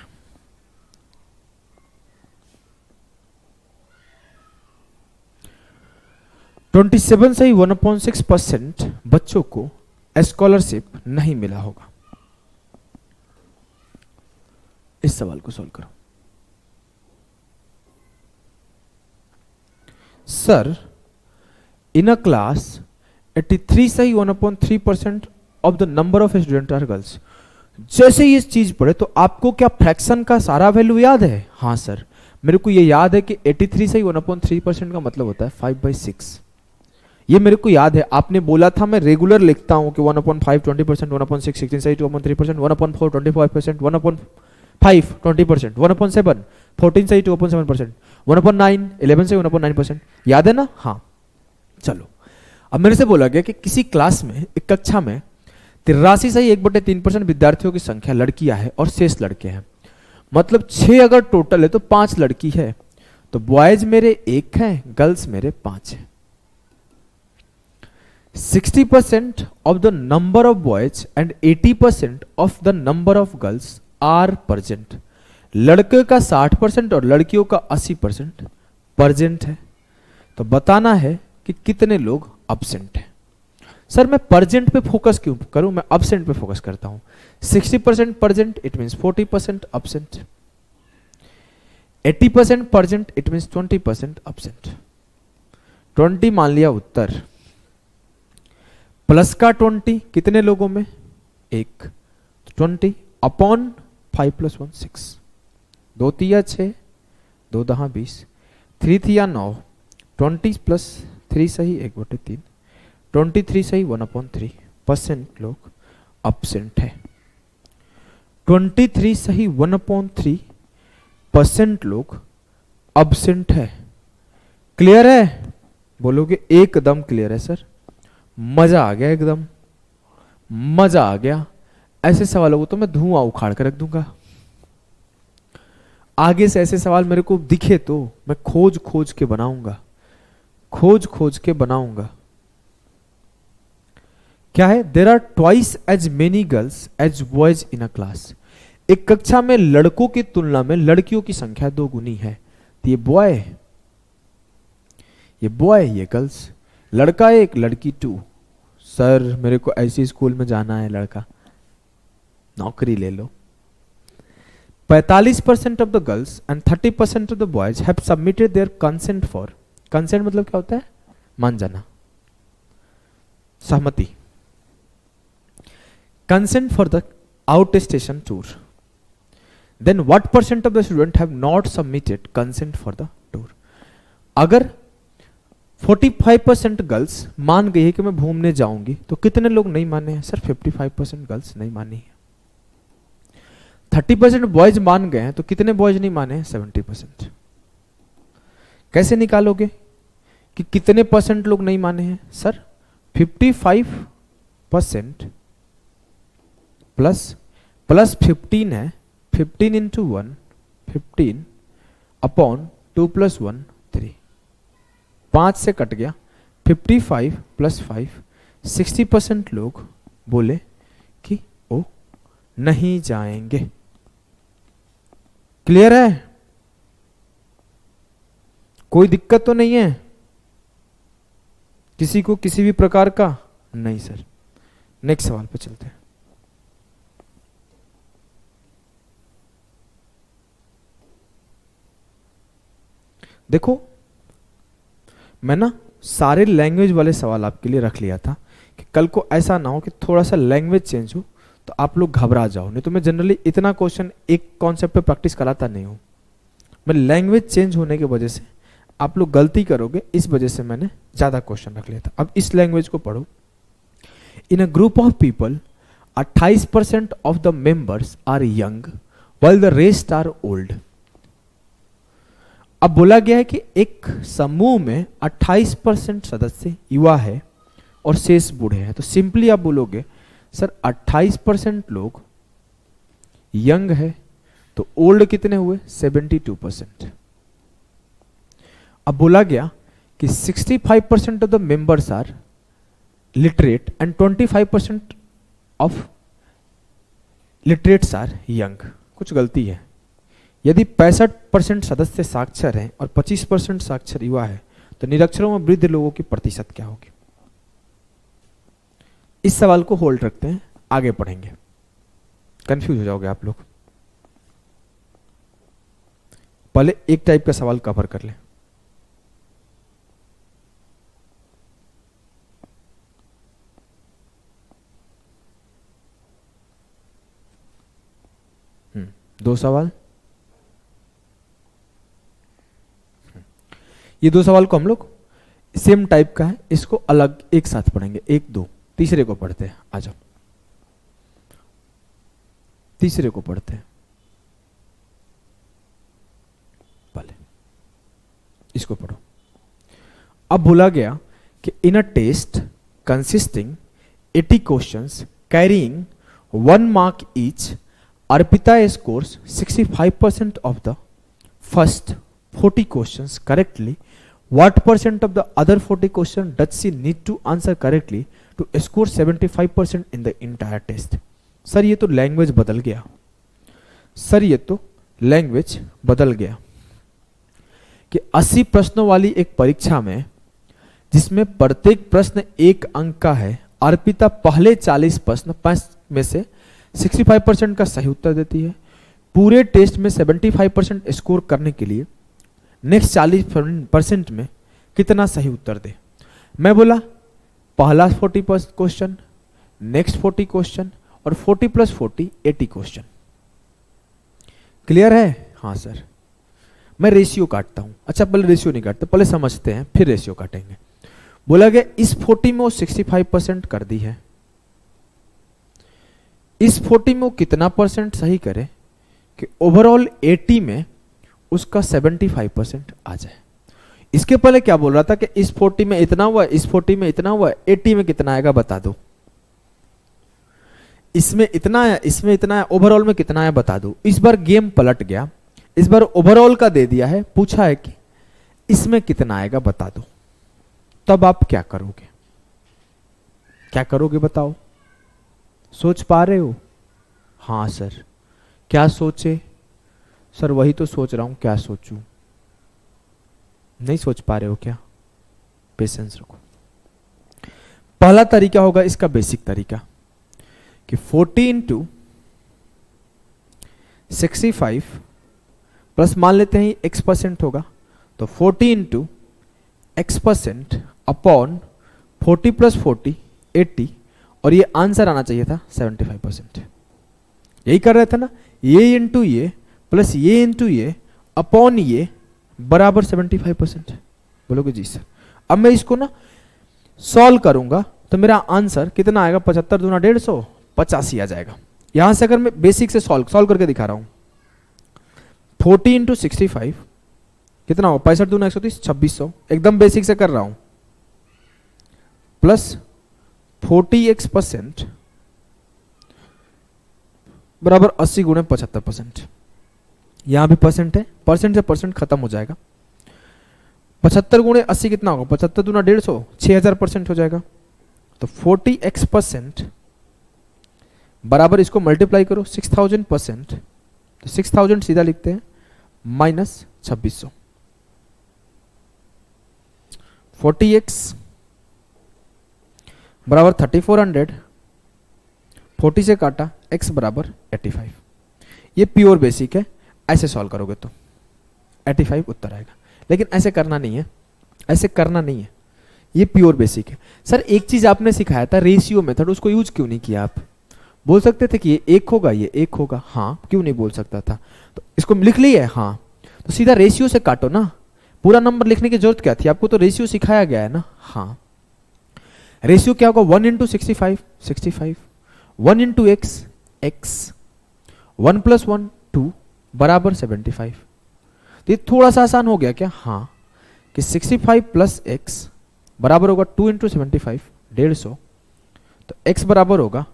ट्वेंटी 7 सही 1/6% बच्चों को स्कॉलरशिप नहीं मिला होगा। इस सवाल को सॉल्व करो। सर इन अ क्लास 83 सही 1/3% of the number of student are girls. जैसे ही इस चीज पढ़े तो आपको क्या फ्रैक्शन का सारा वैल्यू याद है? हाँ सर, मेरे को ये याद है कि 83 सही 1/3% का मतलब होता है 5/6। ये मेरे को याद है, आपने बोला था मैं रेगुलर लिखता हूं कि 1/5 20%, 1/6 16 सही 2/3%, 1/4 25%, 1/5 20%, 1/7 14 सही 2/7%, 1/9 11 सही 1/9%। याद है ना? हाँ चलो। अब मेरे से बोला गया कि किसी क्लास में, एक कक्षा में 83 सही 1/3% विद्यार्थियों की संख्या लड़कियां है और शेष लड़के हैं। मतलब 6 अगर टोटल है तो 5 लड़की है, तो बॉयज मेरे 1 हैं, गर्ल्स मेरे 5 हैं। 60% of the number of boys and 80% of the number of girls are present. लड़के का 60% और लड़कियों का 80% प्रेजेंट है। तो बताना है कि कितने लोग अब्सेंट हैं। सर मैं प्रेजेंट पे फोकस क्यों करूं, मैं अब्सेंट पे फोकस करता हूं। 60% present it means 40% absent, 80% present it means 20% absent. 20 मान लिया उत्तर, प्लस का 20 कितने लोगों में, एक, 20 अपॉन 5 + 1 6, 2 तिया 6, 2 दहा 20, 3 तिया 9, 20 + 3 सही 1/3, 23 सही 1/3% लोग अब्सेंट है। 23 सही 1/3% लोग अब्सेंट है। क्लियर है? बोलोगे एकदम क्लियर है सर, मजा आ गया, एकदम मजा आ गया। ऐसे सवालों को तो मैं धुआं उखाड़ कर रख दूंगा। आगे से ऐसे सवाल मेरे को दिखे तो मैं खोज खोज के बनाऊंगा, खोज खोज के बनाऊंगा। क्या है? There are twice as many girls as boys in a class. एक कक्षा में लड़कों की तुलना में लड़कियों की संख्या 2 गुनी है। तो ये बॉय, ये गर्ल्स, लड़का 1 लड़की 2। सर मेरे को ऐसी स्कूल में जाना है, लड़का नौकरी ले लो। 45% of the girls and 30% of the boys have submitted their consent for, consent मतलब क्या होता है? मान जाना, सहमति, consent for the outstation tour. Then what percent of the student have not submitted consent for the tour. अगर 45% गर्ल्स मान गई है कि मैं घूमने जाऊंगी, तो कितने लोग नहीं माने हैं? सर 55% गर्ल्स नहीं मानी है। 30% बॉयज मान गए हैं, तो कितने बॉयज नहीं माने हैं? 70%। कैसे निकालोगे कि कितने परसेंट लोग नहीं माने हैं? सर 55% प्लस 15 है, 15 इंटू 1 15 अपॉन 2 + 1 3, 5 से कट गया, 55 + 5 60% लोग बोले कि वो नहीं जाएंगे। क्लियर है? कोई दिक्कत तो नहीं है किसी को किसी भी प्रकार का? नहीं सर। नेक्स्ट सवाल पे चलते हैं। देखो मैं ना सारे लैंग्वेज वाले सवाल आपके लिए रख लिया था कि कल को ऐसा ना हो कि थोड़ा सा लैंग्वेज चेंज हो तो आप लोग घबरा जाओ। नहीं तो मैं जनरली इतना क्वेश्चन एक कॉन्सेप्ट पे प्रैक्टिस कराता नहीं हूं। मैं लैंग्वेज चेंज होने की वजह से आप लोग गलती करोगे, इस वजह से मैंने ज्यादा क्वेश्चन रख लिया था। अब इस लैंग्वेज को पढ़ो। In a group of people 28% of the members are young while the rest are old. अब बोला गया है कि एक समूह में 28% सदस्य युवा है और शेष बूढ़े हैं। तो सिंपली आप बोलोगे सर 28% लोग यंग है, तो ओल्ड कितने हुए? 72%। अब बोला गया कि 65% of the members are literate and 25% of literates are young. कुछ गलती है। यदि 65% सदस्य साक्षर हैं और 25% साक्षर युवा है, तो निरक्षरों में वृद्ध लोगों की प्रतिशत क्या होगी? इस सवाल को होल्ड रखते हैं, आगे पढ़ेंगे, कंफ्यूज हो जाओगे आप लोग। पहले एक टाइप का सवाल कवर कर लें। दो सवाल, ये दो सवाल को हम लोग सेम टाइप का है, इसको अलग एक साथ पढ़ेंगे। 1 2 तीसरे को पढ़ते हैं। आ जाओ, तीसरे को पढ़ते हैं। पहले इसको पढ़ो। अब बोला गया कि in a test consisting 80 questions carrying 1 mark each, Arpita scores 65% of the first 40 questions correctly What percent of the other 40 question does she need to answer correctly to score 75% in the entire test? Sir ये तो लैंग्वेज बदल गया, सर ये तो लैंग्वेज बदल गया कि 80 प्रश्नों वाली एक परीक्षा में जिसमें प्रत्येक प्रश्न 1 अंक का है, अर्पिता पहले 40 प्रश्न 5 में से 65% का सही उत्तर देती है। पूरे टेस्ट में 75% स्कोर करने के लिए नेक्स्ट 40% में कितना सही उत्तर दे। मैं बोला पहला 40 क्वेश्चन, नेक्स्ट 40 क्वेश्चन और 40 + 40 80 क्वेश्चन। क्लियर है? हाँ सर। मैं रेशियो काटता हूं। अच्छा पहले रेशियो नहीं काटते, पहले समझते हैं फिर रेशियो काटेंगे। बोला गया इस 40 में वो 65% कर दी है, इस 40 में वो कितना परसेंट सही करे कि ओवरऑल 80 में उसका 75% आ जाए। इसके पहले क्या बोल रहा था कि इस 40 में इतना हुआ, इस 40 में इतना हुआ, 80 में कितना आएगा बता दो, इसमें इतना आया, इसमें इतना आया, ओवरऑल में कितना आया बता दो। इस बार गेम पलट गया, इस बार ओवरऑल का दे दिया है, पूछा है कि इसमें कितना आएगा बता दो। तब आप क्या करोगे? क्या करोगे बताओ? सोच पा रहे हो? हाँ सर। क्या सोचे? सर वही तो सोच रहा हूं, क्या सोचूं? नहीं सोच पा रहे हो क्या? पेशेंस रखो। पहला तरीका होगा इसका बेसिक तरीका कि 40 × 65 प्लस मान लेते हैं x% होगा, तो 40 × x% अपॉन 40 + 40 80, और ये आंसर आना चाहिए था 75%। यही कर रहे थे ना, ये इंटू ये प्लस ये इंटू ये अपॉन ये बराबर 75%। बोलोगे जी सर। अब मैं इसको ना सॉल्व करूंगा तो मेरा आंसर कितना आएगा? 75 दूना 150, 85 आ जाएगा। यहां से अगर मैं बेसिक से सॉल्व करके दिखा रहा हूं, 40 × 65 कितना हो? 65 दूना 130, 2600। एकदम बेसिक से कर रहा हूं, प्लस 40x% बराबर 80 × 75%। यहां भी परसेंट है, परसेंट से परसेंट खत्म हो जाएगा। 75 × 80 कितना होगा? 75 दूना 150, 6000% हो जाएगा। तो 40x% बराबर इसको मल्टीप्लाई करो 6000%, तो 6000 सीधा लिखते हैं माइनस 2600। 40x बराबर 3400, 40 से काटा x बराबर 85। ये प्योर बेसिक है, ऐसे सॉल्व करोगे तो 85 उत्तर आएगा। लेकिन ऐसे करना नहीं है, ऐसे करना नहीं है, ये प्योर बेसिक है। सर एक चीज आपने सिखाया था रेशियो मेथड, उसको यूज क्यों नहीं किया आप? बोल सकते थे कि ये 1 होगा, ये 1 होगा। हाँ, क्यों नहीं बोल सकता था? तो इसको लिख लिया है, हाँ, तो सीधा रेशियो से काटो ना। पूरा नंबर लिखने की जरूरत क्या थी? आपको तो रेशियो सिखाया गया है ना। हाँ, रेशियो क्या होगा? 1 × 65 65, 1 × x x, 1 + 1 2 बराबर 75। तो ये थोड़ा सा आसान हो गया क्या? हाँ, कि 65 + x बराबर होगा 2 × 75 150, तो x बराबर होगा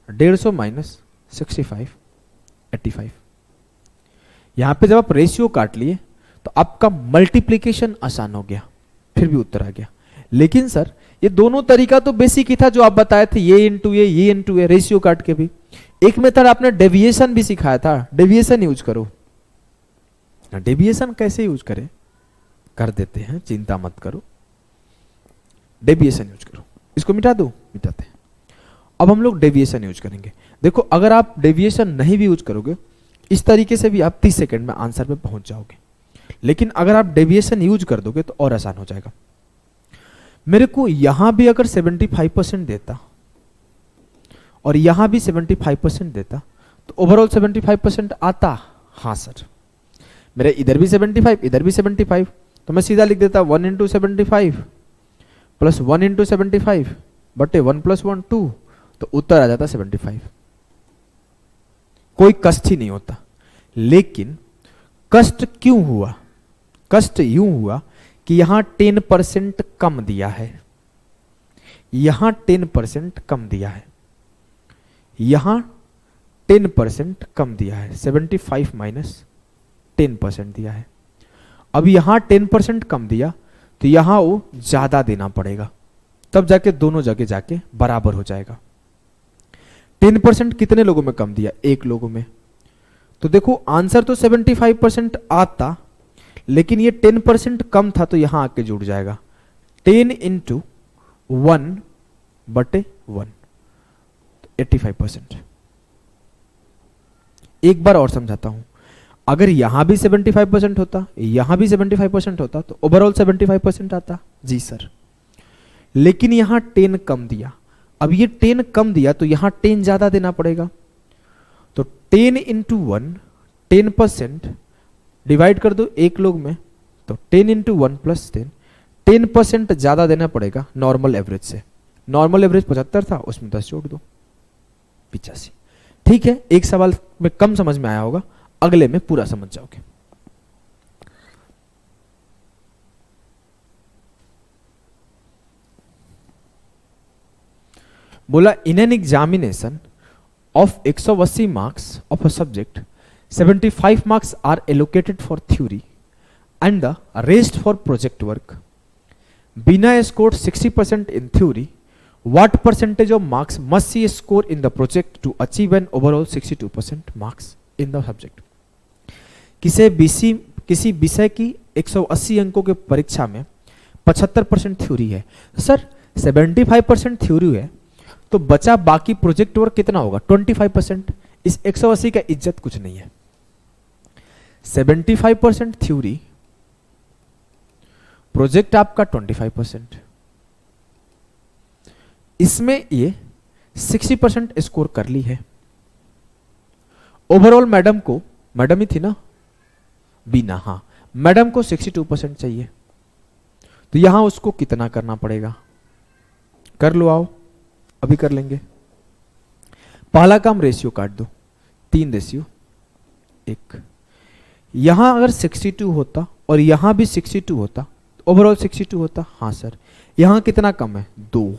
150 - 65 85। यहां पे जब आप रेशियो काट लिए तो आपका मल्टीप्लिकेशन आसान हो गया, फिर भी उत्तर आ गया। लेकिन सर ये दोनों तरीका तो बेसिक ही था जो आप बताए थे, ये इंटू ये रेशियो काट के भी। एक मेथड आपने डेविएशन भी सिखाया था, डेविएशन यूज करो। डेविएशन कैसे यूज करें? कर देते हैं, चिंता मत करो। डेविएशन यूज करो, इसको मिटा दो, मिटाते हैं। अब हम लोग डेविएशन यूज करेंगे। देखो अगर आप डेविएशन नहीं भी यूज करोगे, इस तरीके से भी आप 30 सेकंड में आंसर पे पहुंच जाओगे। लेकिन अगर आप डेविएशन यूज कर दोगे तो और आसान हो जाएगा। मेरे को यहां भी अगर 75% देता और यहां भी 75% देता तो ओवरऑल 75% आता। हाँ सर, मेरे इधर भी 75 इधर भी 75, तो मैं सीधा लिख देता 1 × 75 प्लस 1 × 75 बटे 1 + 1 2, तो उत्तर आ जाता 75। कोई कष्ट ही नहीं होता। लेकिन कष्ट क्यों हुआ? कष्ट यूं हुआ कि यहां 10% कम दिया है, यहां 10% कम दिया है, यहां 10% कम दिया है, 75 - 10% दिया है। अब यहां 10% कम दिया तो यहां वो ज्यादा देना पड़ेगा, तब जाके दोनों जगह जाके बराबर हो जाएगा। 10% कितने लोगों में कम दिया? 1 लोगों में। तो देखो आंसर तो 75% आता, लेकिन ये 10% कम था तो यहां आके जुड़ जाएगा। 10 इंटू 1/1 85%। एक बार और समझाता हूं, अगर यहां भी 75% होता, यहां भी 75% होता तो ओवरऑल 75% आता। जी सर, लेकिन यहां 10 कम दिया। अब ये 10 कम दिया तो यहां 10 ज्यादा देना पड़ेगा। तो 10 इंटू 1 10% डिवाइड कर दो 1 लोग में, तो 10 इंटू 1 प्लस 10% ज्यादा देना पड़ेगा नॉर्मल एवरेज से। नॉर्मल एवरेज 75 था, उसमें 10 जोड़ दो, 85। ठीक है, एक सवाल में कम समझ में आया होगा, अगले में पूरा समझ जाओगे। बोला in an examination of 180 marks of a subject 75 marks are allocated for theory and the rest for project work. Bina scored 60% in theory. What percentage of marks must she score in the project to achieve an overall 62% marks in the subject? किसी विषय की 180 अंकों के परीक्षा में 75% थ्योरी है। सर 75% थ्योरी है तो बचा बाकी प्रोजेक्ट वर्क कितना होगा? 25%। इस 180 का इज्जत कुछ नहीं है। 75% थ्योरी, प्रोजेक्ट आपका 25%, इसमें ये 60% स्कोर कर ली है। ओवरऑल मैडम को, मैडम ही थी ना बीना, हाँ मैडम को 62% चाहिए, तो यहां उसको कितना करना पड़ेगा? कर लो, आओ अभी कर लेंगे। पहला काम रेशियो काट दो, 3:1। यहां अगर 62 होता और यहां भी 62 होता, ओवरऑल 62 होता। हाँ सर, यहां कितना कम है? 2।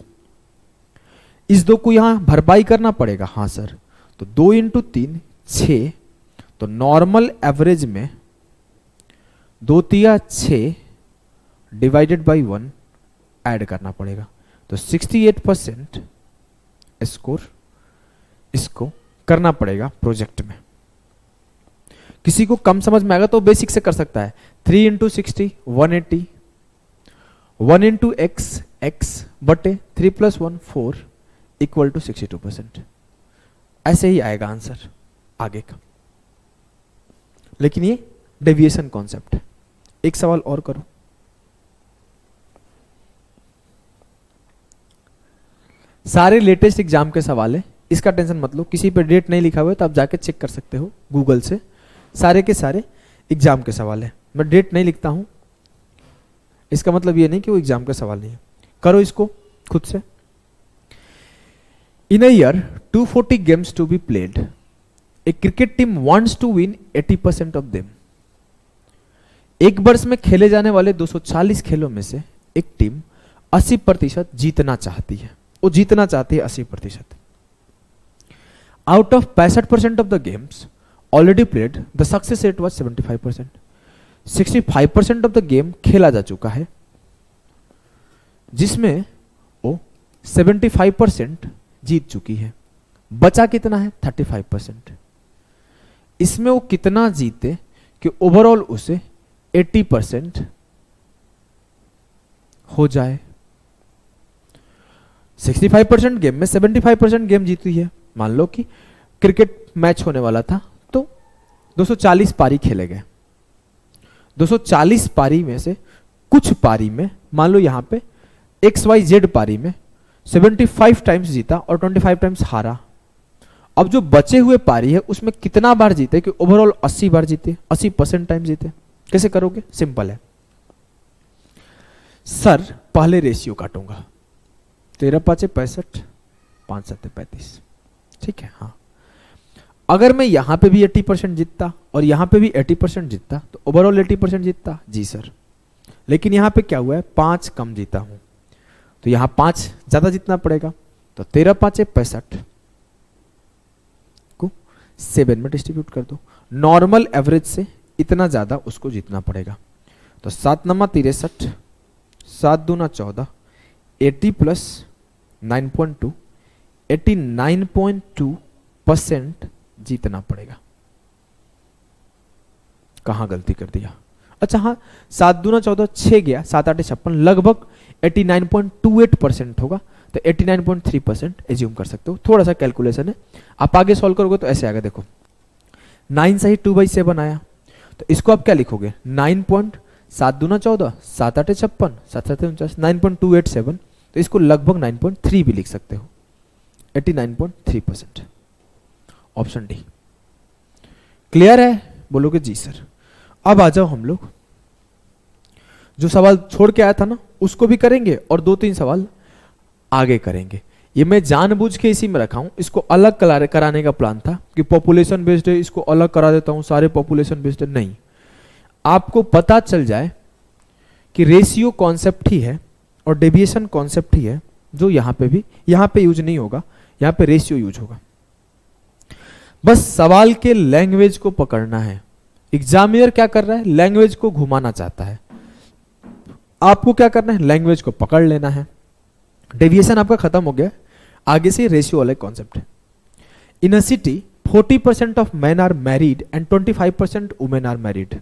इस 2 को यहां भरपाई करना पड़ेगा। हाँ सर, तो 2 इंटू 3 6। तो नॉर्मल एवरेज में 2 तिया 6 डिवाइडेड बाई 1 ऐड करना पड़ेगा, तो 68% स्कोर इसको करना पड़ेगा प्रोजेक्ट में। किसी को कम समझ में आएगा तो बेसिक से कर सकता है। 3 इंटू 60 180, 1 इंटू एक्स एक्स बटे 3 प्लस 1 4 इक्वल टू 62%। ऐसे ही आएगा आंसर आगे का, लेकिन ये डेविएशन कॉन्सेप्ट है। एक सवाल और करो। सारे लेटेस्ट एग्जाम के सवाल है, इसका टेंशन मत लो। किसी पे डेट नहीं लिखा हुआ है तो आप जाके चेक कर सकते हो गूगल से। सारे के सारे एग्जाम के सवाल है। मैं डेट नहीं लिखता हूं, इसका मतलब ये नहीं कि वो एग्जाम का सवाल नहीं है। करो इसको खुद से। In a year 240 games to be played, A cricket team wants to win 80% of them. एक वर्ष में खेले जाने वाले 240 खेलों में से एक टीम 80% जीतना चाहती है। वो जीतना चाहती है 80%। Out of 65% of the games already played the success rate was 75%। 65% of the game खेला जा चुका है, जिसमें वो 75% जीत चुकी है। बचा कितना है? 35%। इसमें वो कितना जीते कि ओवरऑल उसे 80% हो जाए। 65% गेम में 75% गेम जीती है। मान लो कि क्रिकेट मैच होने वाला था तो 240 पारी खेले गए। 240 पारी में से कुछ पारी में, मान लो यहां पे XYZ पारी में 75 टाइम्स जीता और 25 टाइम्स हारा। अब जो बचे हुए पारी है उसमें कितना बार जीते कि ओवरऑल 80 बार जीते, 80% टाइम जीते। कैसे करोगे? सिंपल है सर, पहले रेशियो काटूंगा। 13 5 65, 5 7 35। ठीक है, हाँ। अगर मैं यहां पे भी 80% जीतता और यहां पे भी 80% जीतता तो ओवरऑल 80% जीतता। जी सर, लेकिन यहां पे क्या हुआ है? 5 कम जीता हूं, तो यहां 5 ज्यादा जीतना पड़ेगा। तो 13 5 65 को 7 में डिस्ट्रीब्यूट कर दो। नॉर्मल एवरेज से इतना ज्यादा उसको जीतना पड़ेगा। तो 7 9 63, 7 दूना 14, 80 प्लस 9.2, 89.2% जीतना पड़ेगा। कहां गलती कर दिया? अच्छा हाँ, 7 दूना 14, 6 गया, 7 8 56, लगभग 89.28% होगा, तो 89.3% एज्यूम कर सकते हो। थोड़ा सा कैलकुलेशन है, आप आगे सॉल्व करोगे तो ऐसे आएगा। देखो 9 से ही 2/7 आया, तो इसको आप क्या लिखोगे? 9.7 दूना 14, 7 8 56, 7 7 49, 9.287, तो इसको लगभग 9.3 भी लिख सकते हो, 89.3%। ऑप्शन डी क्लियर है? बोलोगे जी सर। अब आ जाओ, हम लोग जो सवाल छोड़ के आया था ना उसको भी करेंगे और 2-3 सवाल आगे करेंगे। ये मैं जानबूझ के इसी में रखा हूं, इसको अलग कराने का प्लान था कि पॉपुलेशन बेस्ड है, इसको अलग करा देता हूं, सारे पॉपुलेशन बेस्ड है। नहीं, आपको पता चल जाए कि रेशियो कॉन्सेप्ट ही है और डेविएशन कॉन्सेप्ट ही है, जो यहां पे यूज नहीं होगा, यहां पे रेशियो यूज होगा। बस सवाल के लैंग्वेज को पकड़ना है। एग्जामिनर क्या कर रहा है? लैंग्वेज को घुमाना चाहता है, आपको क्या करना है? लैंग्वेज को पकड़ लेना है। डेविएशन आपका खत्म हो गया, आगे से रेशियो वाला कॉन्सेप्ट है। In a city 40% of men are married and 25% women are married.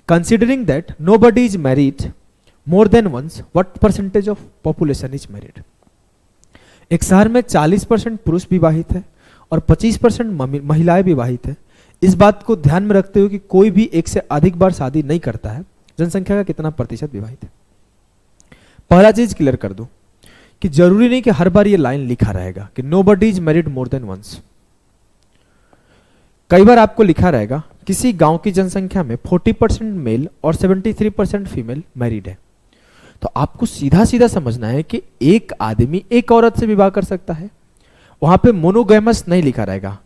Considering that nobody is married more than once, what percentage of population is married? एक शहर में 40% पुरुष विवाहित है और 25% महिलाएं विवाहित है। इस बात को ध्यान में रखते हुए कि कोई भी एक से अधिक बार शादी नहीं करता है, जनसंख्या का कितना प्रतिशत विवाहित है? पहला चीज क्लियर कर दो कि जरूरी नहीं कि हर बार ये लाइन लिखा रहेगा कि nobody is married more than once. कई बार आपको लिखा रहेगा किसी गांव की जनसंख्या में 40% मेल और 73% फीमेल मैरिड है, तो आपको सीधा सीधा समझना है कि एक आदमी एक औरत से विवाह कर सकता है। वहां पे मोनोगैमस नहीं लिखा रहेगा,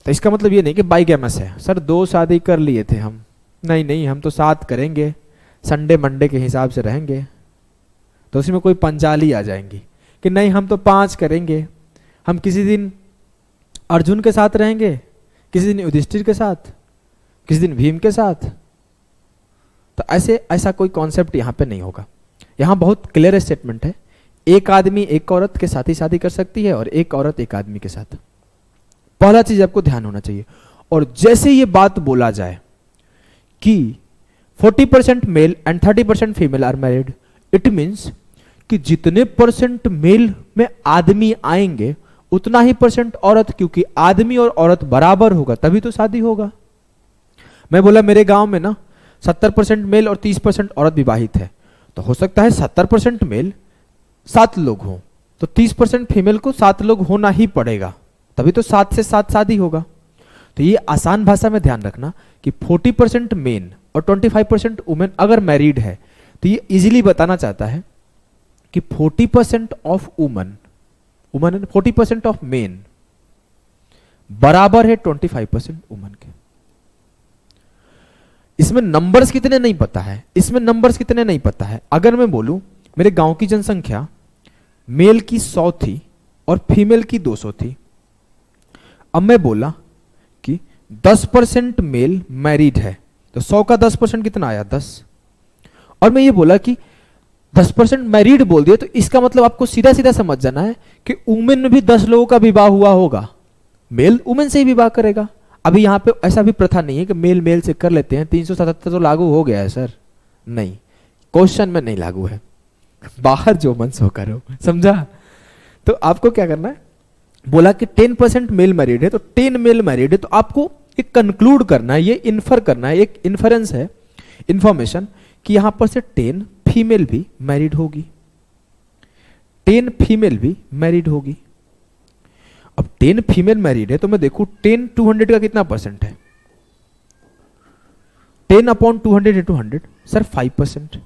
तो इसका मतलब ये नहीं कि बाइगैमस है। सर 2 शादी कर लिए थे हम, नहीं हम तो 7 करेंगे, संडे मंडे के हिसाब से रहेंगे, तो उसी में कोई पंचाली आ जाएंगी कि नहीं हम तो 5 करेंगे, हम किसी दिन अर्जुन के साथ रहेंगे, किसी दिन युधिष्ठिर के साथ, किसी दिन भीम के साथ। तो ऐसा कोई कॉन्सेप्ट यहां पे नहीं होगा। यहां बहुत क्लियर स्टेटमेंट है, एक आदमी एक औरत के साथ ही शादी कर सकती है और एक औरत एक आदमी के साथ। पहला चीज आपको ध्यान होना चाहिए। और जैसे ये बात बोला जाए कि 40% male and 30% female are married, it means कि जितने परसेंट मेल में आदमी आएंगे उतना ही परसेंट औरत, क्योंकि आदमी और औरत बराबर होगा तभी तो शादी होगा। मैं बोला मेरे गांव में ना 70% मेल और 30% औरत विवाहित है, तो हो सकता है 70% मेल 7 लोग हों, तो 30% फीमेल को 7 लोग होना ही पड़ेगा, तभी तो 7 से 7 शादी होगा। तो ये आसान भाषा में ध्यान रखना कि 40% मेन और 25% वुमेन अगर मैरिड है, तो ये इजीली बताना चाहता है कि 40% of woman and 40% of main बराबर है 25% वुमन के। इसमें नंबर्स कितने नहीं पता है, अगर मैं बोलूं मेरे गांव की जनसंख्या मेल की 100 थी और फीमेल की 200 थी, अब मैं बोला कि 10% मेल मैरिड है, तो 100 का 10% कितना आया? 10। और मैं ये बोला कि 10% मैरिड बोल दिया, तो इसका मतलब आपको सीधा सीधा समझ जाना है कि वुमेन में भी 10 लोगों का विवाह हुआ होगा, मेल वुमेन से ही विवाह करेगा। अभी यहां पे ऐसा भी प्रथा नहीं है कि मेल मेल से कर लेते हैं, 377 तो लागू हो गया है सर, नहीं, क्वेश्चन में नहीं लागू है, बाहर जो मन सो करो, समझा? तो आपको क्या करना है, बोला कि 10% मेल मैरिड है, तो 10 मेल मैरिड है, तो आपको एक कंक्लूड करना है, ये इन्फर करना है, एक इन्फरेंस है, इंफॉर्मेशन, कि यहां पर से 10 फीमेल भी मैरिड होगी, 10 फीमेल भी मैरिड होगी। अब 10 फीमेल मैरिड है, तो मैं देखूं 10 200 का कितना परसेंट है? 10 अपॉन 200 इंटू 100 सर 5%।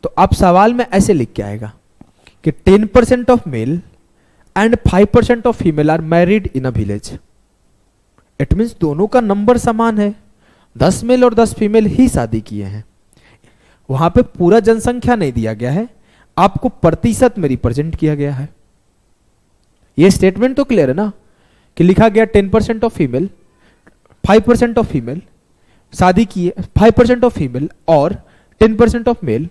तो आप सवाल में ऐसे लिख के आएगा कि 10% of male and 5% of female are married in a village. It means दोनों का नंबर समान है, 10 मेल और 10 फीमेल ही शादी किए हैं। वहां पे पूरा जनसंख्या नहीं दिया गया है, आपको प्रतिशत में रिप्रेजेंट किया गया है। ये स्टेटमेंट तो क्लियर है ना, कि लिखा गया 10% ऑफ फीमेल, 5% ऑफ फीमेल शादी किए, 5% ऑफ फीमेल और 10% of male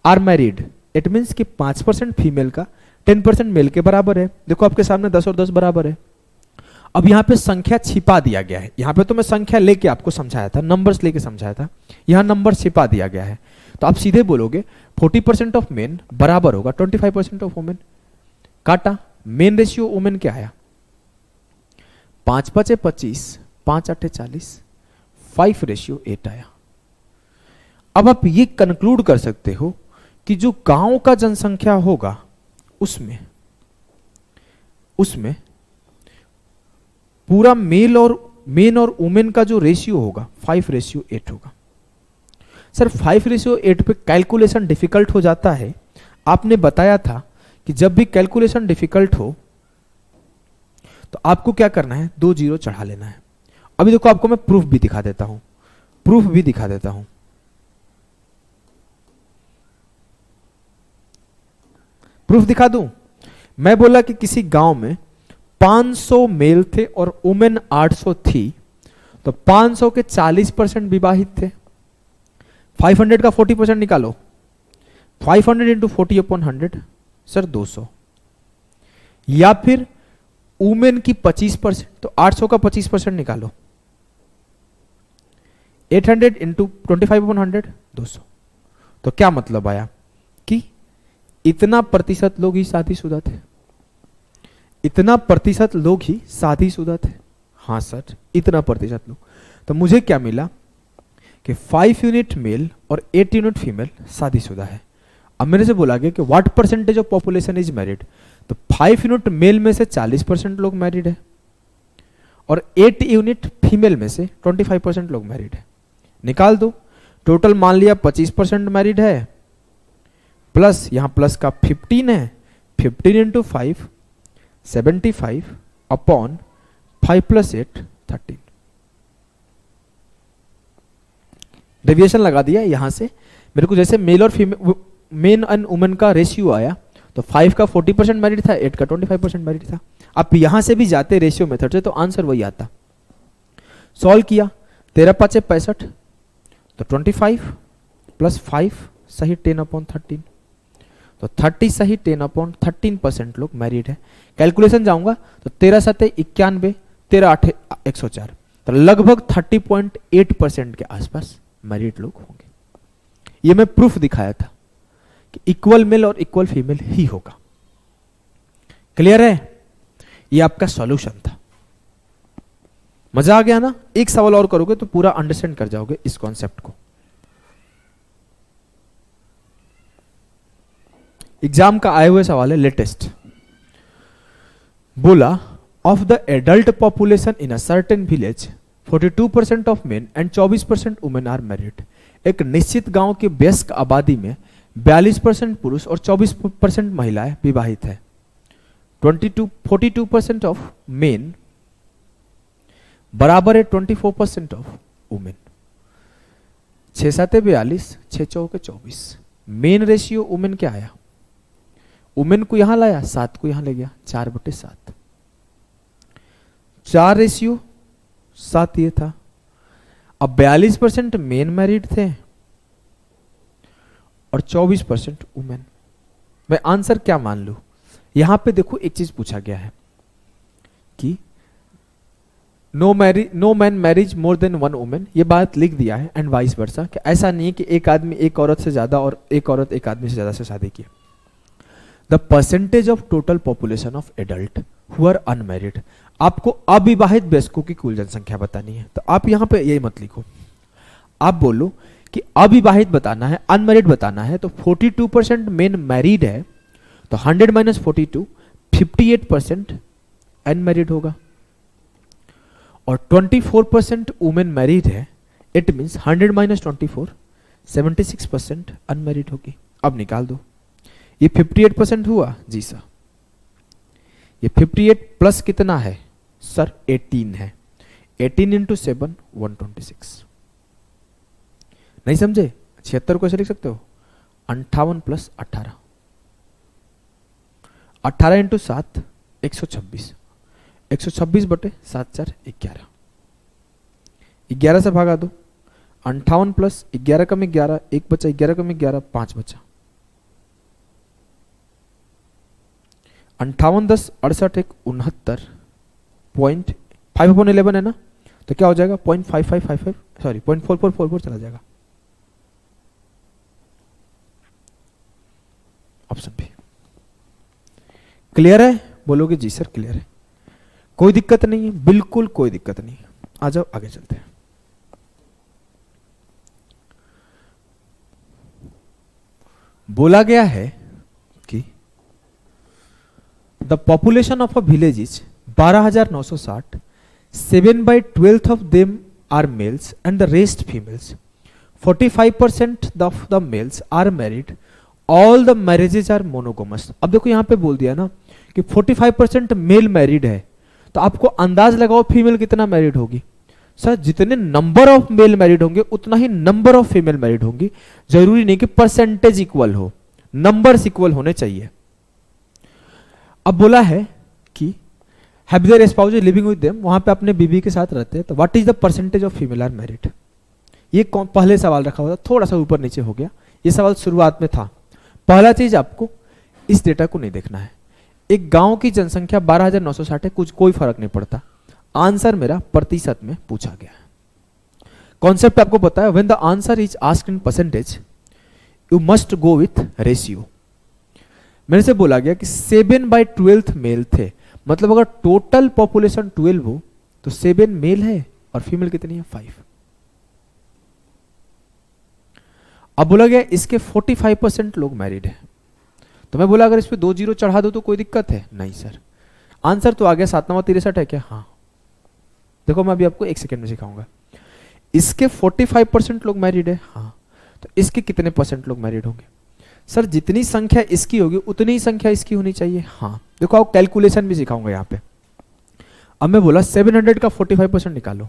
are married, it means कि 5% फीमेल का 10% मेल के बराबर है। देखो आपके सामने 10 और 10 बराबर है। अब यहाँ पे संख्या छिपा दिया गया है, यहाँ पे तो मैं संख्या लेके आपको समझाया था, नंबर्स लेके समझाया था, यहाँ नंबर छिपा दिया गया है। तो आप सीधे बोलोगे 40% ऑफ मेन बराबर होगा 25% ऑफ वुमेन। काटा, मेन रेशियो वुमेन क्या आया, 5 × 5 = 25, 5 × 8 = 40, 5:8 आया। अब आप ये कंक्लूड कर सकते हो कि जो गांव का जनसंख्या होगा उसमें पूरा मेन और वुमेन का जो रेशियो होगा 5:8 होगा। सर 5:8 पे कैलकुलेशन डिफिकल्ट हो जाता है। आपने बताया था कि जब भी कैलकुलेशन डिफिकल्ट हो तो आपको क्या करना है, 2 0 चढ़ा लेना है। अभी देखो आपको मैं प्रूफ भी दिखा देता हूं, प्रूफ दिखा दूं। मैं बोला कि किसी गांव में 500 मेल थे और वुमेन 800 थी, तो 500 के 40% विवाहित थे। 500 का 40% निकालो, 500 इंटू 40/100 सर 200। या फिर वुमेन की 25%, तो 800 का 25% निकालो, 800 इंटू 25/100 200। तो क्या मतलब आया कि इतना प्रतिशत लोग ही शादीशुदा थे, इतना प्रतिशत लोग ही शादीशुदा थे। हाँ सर, इतना प्रतिशत लोग। तो मुझे क्या मिला कि 5 यूनिट मेल और 8 यूनिट फीमेल शादीशुदा है। अब मेरे से बोला गया कि what percentage of population is married, तो 5 यूनिट मेल में से 40% लोग मैरिड है और 8 यूनिट फीमेल में से 25% लोग मैरिड है। निकाल दो, टोटल मान लिया 25% मैरिड है, प्लस यहां प्लस का 15 है, 15 इंटू 5 75 अपॉन 5 + 8 13। डेविएशन लगा दिया यहां से। मेरे को जैसे मेल और फीमेल, मेन एंड वुमेन का रेशियो आया, तो 5 का 40% मैरिड था, 8 का 25% मैरिड था। आप यहां से भी जाते रेशियो मेथड से तो आंसर वही आता। सॉल्व किया, 13 × 5 = 65, तो 25 + 5 सही 10/13, तो 30 सही 10/13% लोग मैरिड है। कैलकुलेशन जाऊंगा तो 13 × 7 = 91, 13 × 8 = 104, तो लगभग 30.8% के आसपास मैरिड लोग होंगे। ये मैं प्रूफ दिखाया था कि इक्वल मेल और इक्वल फीमेल ही होगा। क्लियर है? ये आपका सॉल्यूशन था। मजा आ गया ना? एक सवाल और करोगे तो पूरा अंडरस्टैंड कर जाओगे इस कॉन्सेप्ट को। एग्जाम का आए हुए सवाल है लेटेस्ट। बोला of the adult population in a certain village 42% of men and 24% women are married. एक निश्चित गांव की वयस्क आबादी में 42% पुरुष और 24% महिलाएं विवाहित है। 42% ऑफ मेन बराबर है 24% of women. 6 × 7 = 42, 6 × 4 = 24। Main ratio women क्या आया? वुमेन को यहां लाया, 7 को यहां ले गया, 4/7। 4 रेशियो 7 ये था। अब 42% मेन मैरिड थे और 24% वुमेन। मैं आंसर क्या मान लूं? यहां पे देखो एक चीज पूछा गया है कि no man marriage more than 1 women. ये बात लिख दिया है एंड वाइस वर्सा, कि ऐसा नहीं है कि एक आदमी एक औरत से ज्यादा और एक औरत एक आदमी से ज्यादा से शादी की। The percentage of total population of adult who are unmarried. आपको अविवाहित वयस्कों की कुल जनसंख्या बतानी है, तो आप यहां पे यही मत लिखो, आप बोलो कि अविवाहित बताना है, अनमैरिड बताना है। तो 42% मेन मैरिड है, तो 100 - 42 58% अनमैरिड होगा। और 24% वुमेन मैरिड है, इट मीन्स 100 - 24 76% अनमैरिड होगी। अब निकाल दो, ये 58% हुआ जी सर। ये 58 प्लस कितना है सर? 18 है। 18 इंटू 7 126। नहीं समझे? 76 को ऐसे लिख सकते हो, 58 + 18, 18 इंटू 7 126, 126/7 × 4 11। 11 से भागा दो, 58 + 11 × 11 1 बचा, 11 × 11 5 बचा, 58 10 68 69.5/11 है ना, तो क्या हो जाएगा 0.5555 सॉरी 0.4444 चला जाएगा। Option B. क्लियर है? बोलोगे जी सर क्लियर है, कोई दिक्कत नहीं है, बिल्कुल कोई दिक्कत नहीं है। आ जाओ आगे चलते हैं। बोला गया है कि the population of a village is 12,960, 7/12 of them are males and the rest females, 45% of the males are married, all the marriages are monogamous. अब देखो यहां पे बोल दिया ना कि 45% मेल मैरिड है, तो आपको अंदाज लगाओ फीमेल कितना मैरिड होगी। सर जितने नंबर ऑफ मेल मैरिड होंगे उतना ही नंबर ऑफ फीमेल मैरिड होंगी, जरूरी नहीं कि परसेंटेज इक्वल हो, नंबर्स इक्वल होने चाहिए। अब बोला है कि have their spouse living with them, वहां पे अपने बीवी के साथ रहते हैं, तो what is the percentage of female are married. ये पहले सवाल रखा हुआ था, थोड़ा सा ऊपर नीचे हो गया, ये सवाल शुरुआत में था। पहला चीज आपको इस डेटा को नहीं देखना है। एक गांव की जनसंख्या 12,960 है, कुछ कोई फर्क नहीं पड़ता, आंसर मेरा प्रतिशत में पूछा गया है। कॉन्सेप्ट आपको पता है, when the answer is asked in percentage you must go with ratio. मेरे से बोला गया कि 7/12 मेल थे, मतलब अगर टोटल पॉपुलेशन 12 हो तो 7 मेल है और फीमेल कितनी है 5। अब बोला गया इसके 45% लोग मैरिड है, तो मैं बोला अगर इस पे 2 जीरो चढ़ा दो तो कोई दिक्कत है नहीं सर। आंसर तो आ गया 7×9 = 63 है क्या? हाँ देखो मैं अभी आपको 1 सेकेंड में सिखाऊंगा। इसके 45% लोग मैरिड है, हाँ, तो इसके कितने परसेंट लोग मैरिड होंगे? सर जितनी संख्या इसकी होगी उतनी ही संख्या इसकी होनी चाहिए, हाँ। देखो आप कैलकुलेशन भी सिखाऊंगा यहाँ पे। अब मैं बोला 700 का 45% निकालो,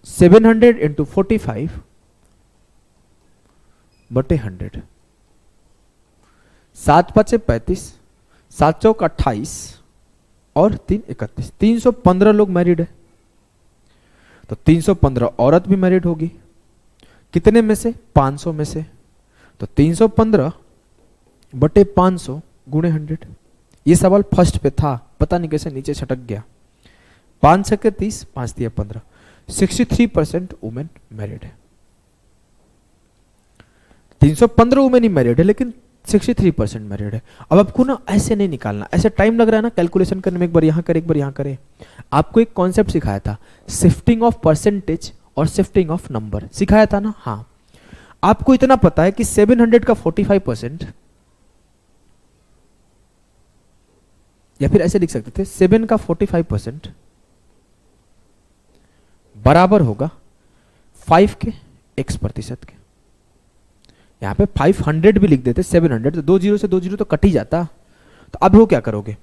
700 इंटू 45/100, 7×5 = 35, 7×4 = 28 और 3 = 31, 315 लोग मैरिड है। तो 315 औरत भी मैरिड होगी, कितने में से? 500 में से। तो 315/500 × 100। ये सवाल फर्स्ट पे था, पता नहीं कैसे नीचे छटक गया। 5×6 = 30, 5×3 = 15, 63% वुमेन मैरिड है। 315 वुमेन ही मैरिड है लेकिन 63% मैरिड है। अब आपको ना ऐसे नहीं निकालना, ऐसे टाइम लग रहा है ना कैलकुलेशन करने में, एक बार यहां करें एक बार यहां करें। आपको एक कॉन्सेप्ट सिखाया था, शिफ्टिंग ऑफ परसेंटेज और शिफ्टिंग ऑफ नंबर सिखाया था ना, हाँ। आपको इतना पता है कि 700 का 45%, या फिर ऐसे लिख सकते थे 7 का 45% बराबर होगा 5 के x% के। यहां पे 500 भी लिख देते, 700, तो 2 जीरो से 2 जीरो तो कट ही जाता। तो अब वो क्या करोगे,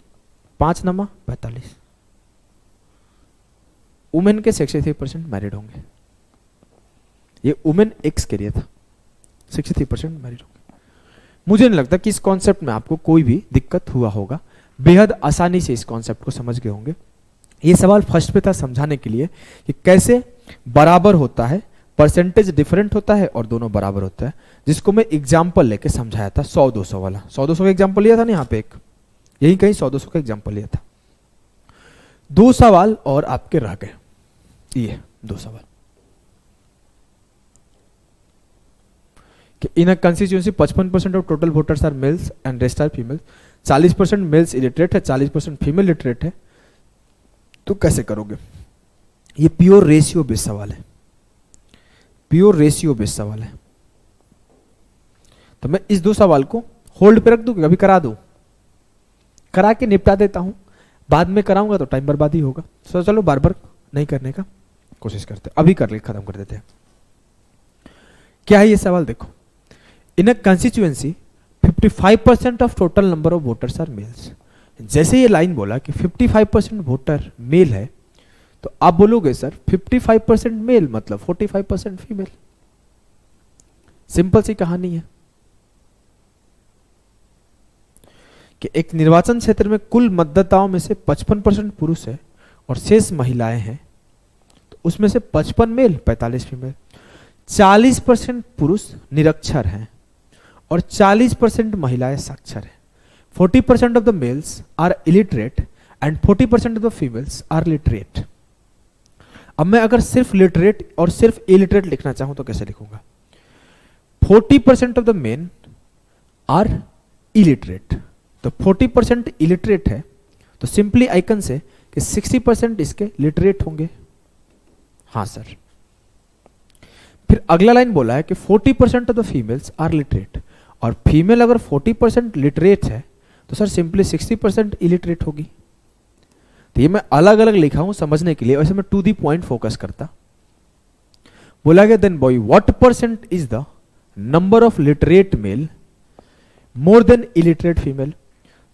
5×9 = 45। वुमेन के 63% मैरिड होंगे, ये वुमेन एक्स के लिए था, 63% मैरिड होंगे। मुझे नहीं लगता कि इस कॉन्सेप्ट में आपको कोई भी दिक्कत हुआ होगा, बेहद आसानी से इस कॉन्सेप्ट को समझ गए होंगे। ये सवाल फर्स्ट पे था समझाने के लिए कि कैसे बराबर होता है, परसेंटेज डिफरेंट होता है और दोनों बराबर होता है, जिसको मैं एग्जाम्पल लेके समझाया था 100-200 वाला। 100-200 का एग्जाम्पल लिया था ना यहाँ पे, एक यही कहीं 100-200 का एग्जाम्पल लिया था। 2 सवाल और आपके रह गए, ये 2 सवाल कि in a constituency 55% of total voters are males and rest are females, 40% males illiterate है, 40% फीमेल लिटरेट है, तो कैसे करोगे? ये प्योर रेशियो बेस्ड सवाल है, प्योर रेशियो बेस्ड सवाल है। तो मैं इस 2 सवाल को होल्ड पे रख दूं, अभी करा दूं, करा के निपटा देता हूं, बाद में कराऊंगा तो टाइम बर्बाद ही होगा। तो चलो बार बार नहीं करने का कोशिश करते, अभी कर ले, खत्म कर देते हैं। क्या है ये सवाल? देखो, in a constituency 55% of total number of voters are males. जैसे ये लाइन बोला कि 55% वोटर मेल है, तो आप बोलोगे सर 55% मेल मतलब 45% फीमेल। सिंपल सी कहानी है कि एक निर्वाचन क्षेत्र में कुल मतदाताओं में से 55% पुरुष है और शेष महिलाएं हैं, तो उसमें से 55 मेल 45 फीमेल। 40% पुरुष निरक्षर हैं और 40% महिलाएं साक्षर हैं। 40% of the males are illiterate and 40% of the females are literate. अब मैं अगर सिर्फ लिटरेट और सिर्फ इलिटरेट लिखना चाहूं तो कैसे लिखूंगा? 40% of the men are illiterate, तो 40% इलिटरेट है, तो सिंपली आई कैन से कि 60% इसके लिटरेट होंगे। हाँ सर। फिर अगला लाइन बोला है कि 40% of the females are literate, और फीमेल अगर 40% लिटरेट है तो सर सिंपली 60% इलिटरेट होगी। तो ये मैं अलग अलग लिखा हूं समझने के लिए, वैसे मैं टू दी पॉइंट फोकस करता। बोला गया then by what percent is the number of literate male more than illiterate female,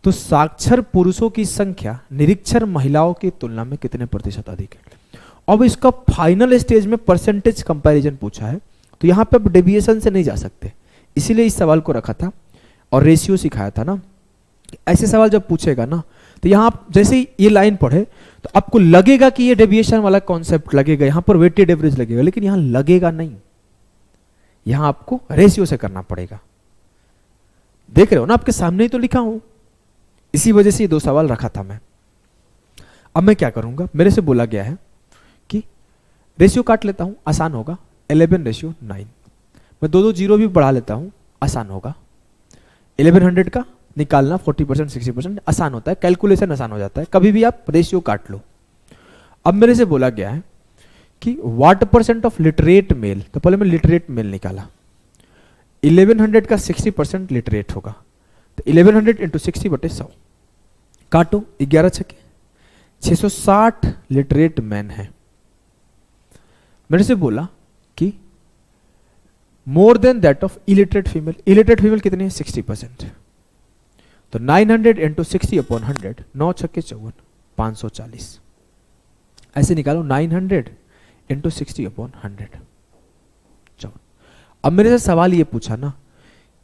तो साक्षर पुरुषों की संख्या निरक्षर महिलाओं की तुलना में कितने प्रतिशत अधिक है। अब इसका फाइनल स्टेज में परसेंटेज कंपैरिजन पूछा है, तो यहां पे अब डेविएशन से नहीं जा सकते, इसीलिए इस सवाल को रखा था और रेशियो सिखाया था ना। ऐसे सवाल जब पूछेगा ना तो यहां आप जैसे ही ये लाइन पढ़े तो आपको लगेगा कि ये डेविएशन वाला कॉन्सेप्ट लगेगा, यहां पर वेटेड एवरेज लगेगा, लेकिन यहां लगेगा नहीं, यहां आपको रेशियो से करना पड़ेगा। देख रहे हो ना, आपके सामने ही तो लिखा हूं, इसी वजह से ये दो सवाल रखा था मैं। अब मैं क्या करूंगा, मेरे से बोला गया है कि रेशियो काट लेता हूं, आसान होगा, 11:9। मैं दो जीरो भी बढ़ा लेता हूं, आसान होगा। 1100 का निकालना 40% 60% आसान होता है, कैलकुलेशन आसान हो जाता है, कभी भी आप रेशियो काट लो। अब मेरे से बोला गया है कि what percent of literate male, तो पहले मैं लिटरेट मेल निकाला। 1100 का 60% लिटरेट होगा, तो 1100 इंटू 60/100 काटो, 11 छके 660 लिटरेट मैन है। मेरे से बोला कि मोर than that of illiterate female, illiterate female कितनी है 60%, तो 900 इंटू 60/100, 9 छक्के 54, 540 ऐसे निकालो, 900 इंटू 60/100। अब मेरे से सवाल ये पूछा ना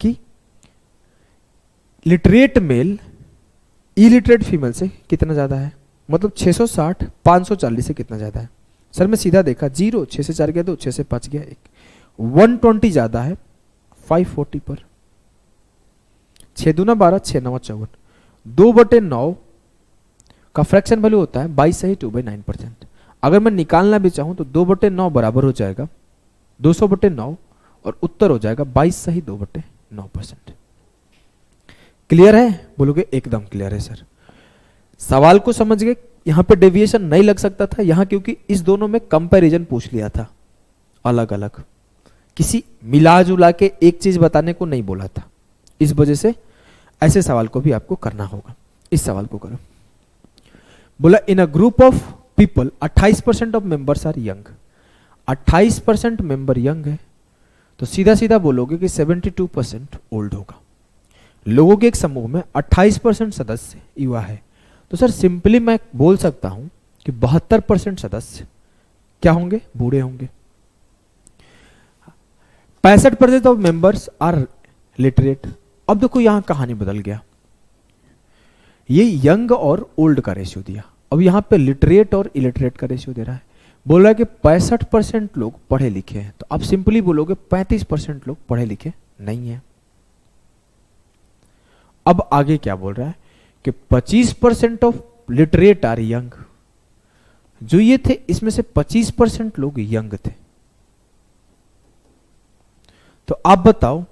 कि लिटरेट मेल इलिटरेट फीमेल से कितना ज्यादा है, मतलब 660 540 से कितना ज्यादा है। सर मैं सीधा देखा, 0 6 से 4 गया 2, 6 से 5 गया 1, 120 ज्यादा है 540 पर। 6 दूना 12, 6 9 54, 2/9 का फ्रैक्शन वैल्यू होता है 22 सही 2/9%। अगर मैं निकालना भी चाहूं तो 2/9 बराबर हो जाएगा 200/9 और उत्तर हो जाएगा 22 सही 2/9%। क्लियर है? बोलोगे एकदम क्लियर है सर। सवाल को समझ गए, यहां पे डेविएशन नहीं लग सकता था यहां, क्योंकि इस दोनों में कंपैरिजन पूछ लिया था अलग अलग, किसी मिला जुला के एक चीज बताने को नहीं बोला था, इस वजह से ऐसे सवाल को भी आपको करना होगा। इस सवाल को करो, बोला in a group of people 28% of members are young. 28% member young है, तो सीधा सीधा बोलोगे कि 72% ओल्ड होगा। लोगों के एक समूह में 28% सदस्य युवा है, तो सर सिंपली मैं बोल सकता हूं कि 72% सदस्य क्या होंगे, बूढ़े होंगे। 65% ऑफ मेंबर्स आर लिटरेट। अब देखो यहां कहानी बदल गया, ये यंग और ओल्ड का रेशियो दिया, अब यहां पे लिटरेट और इलिटरेट का रेशियो दे रहा है। बोला कि 65% लोग पढ़े लिखे हैं, तो आप सिंपली बोलोगे 35% लोग पढ़े लिखे नहीं है। अब आगे क्या बोल रहा है कि 25% ऑफ लिटरेट आर यंग। जो ये थे इसमें से 25% लोग यंग थे, तो आप बताओ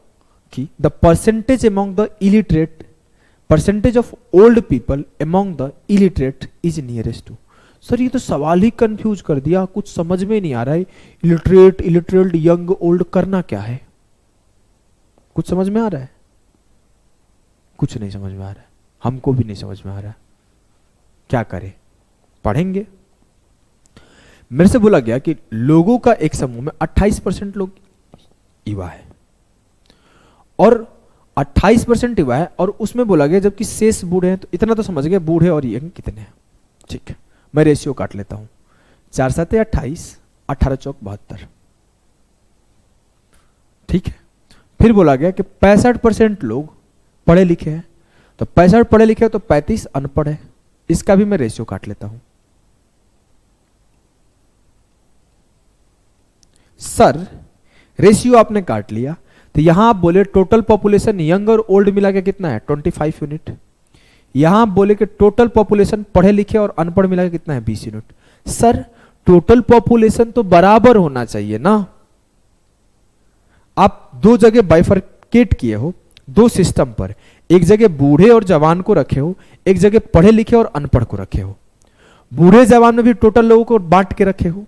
कि the percentage among the illiterate, percentage of old people among the illiterate is nearest to. Sir ये तो सवाल ही कंफ्यूज कर दिया, कुछ समझ में नहीं आ रहा है, इलिटरेट इलिटरेट यंग ओल्ड करना क्या है। कुछ समझ में आ रहा है? कुछ नहीं समझ में आ रहा है, हमको भी नहीं समझ में आ रहा है, क्या करें, पढ़ेंगे। मेरे से बोला गया कि लोगों का एक समूह में 28% लोग युवा है और 28% युवा है, और उसमें बोला गया जबकि शेष बूढ़े हैं, तो इतना तो समझ गए बूढ़े और यंग कितने हैं। ठीक है, मैं रेशियो काट लेता हूं, 4 7 28, 18 चौक 72। ठीक है, फिर बोला गया कि 65% लोग पढ़े लिखे हैं, तो 65 पढ़े लिखे हैं तो 35 अनपढ़ है, इसका भी मैं रेशियो काट लेता हूं। सर रेशियो आपने काट लिया, तो यहां आप बोले टोटल पॉपुलेशन यंग और ओल्ड मिला के कितना है 25 यूनिट, यहां बोले कि टोटल पॉपुलेशन पढ़े लिखे और अनपढ़ मिला के कितना है 20 यूनिट। सर टोटल पॉपुलेशन तो बराबर होना चाहिए ना। आप दो जगह बाइफरकेट किए हो, दो सिस्टम पर, एक जगह बूढ़े और जवान को रखे हो, एक जगह पढ़े लिखे और अनपढ़ को रखे हो। बूढ़े जवान में भी टोटल लोगों को बांट के रखे हो।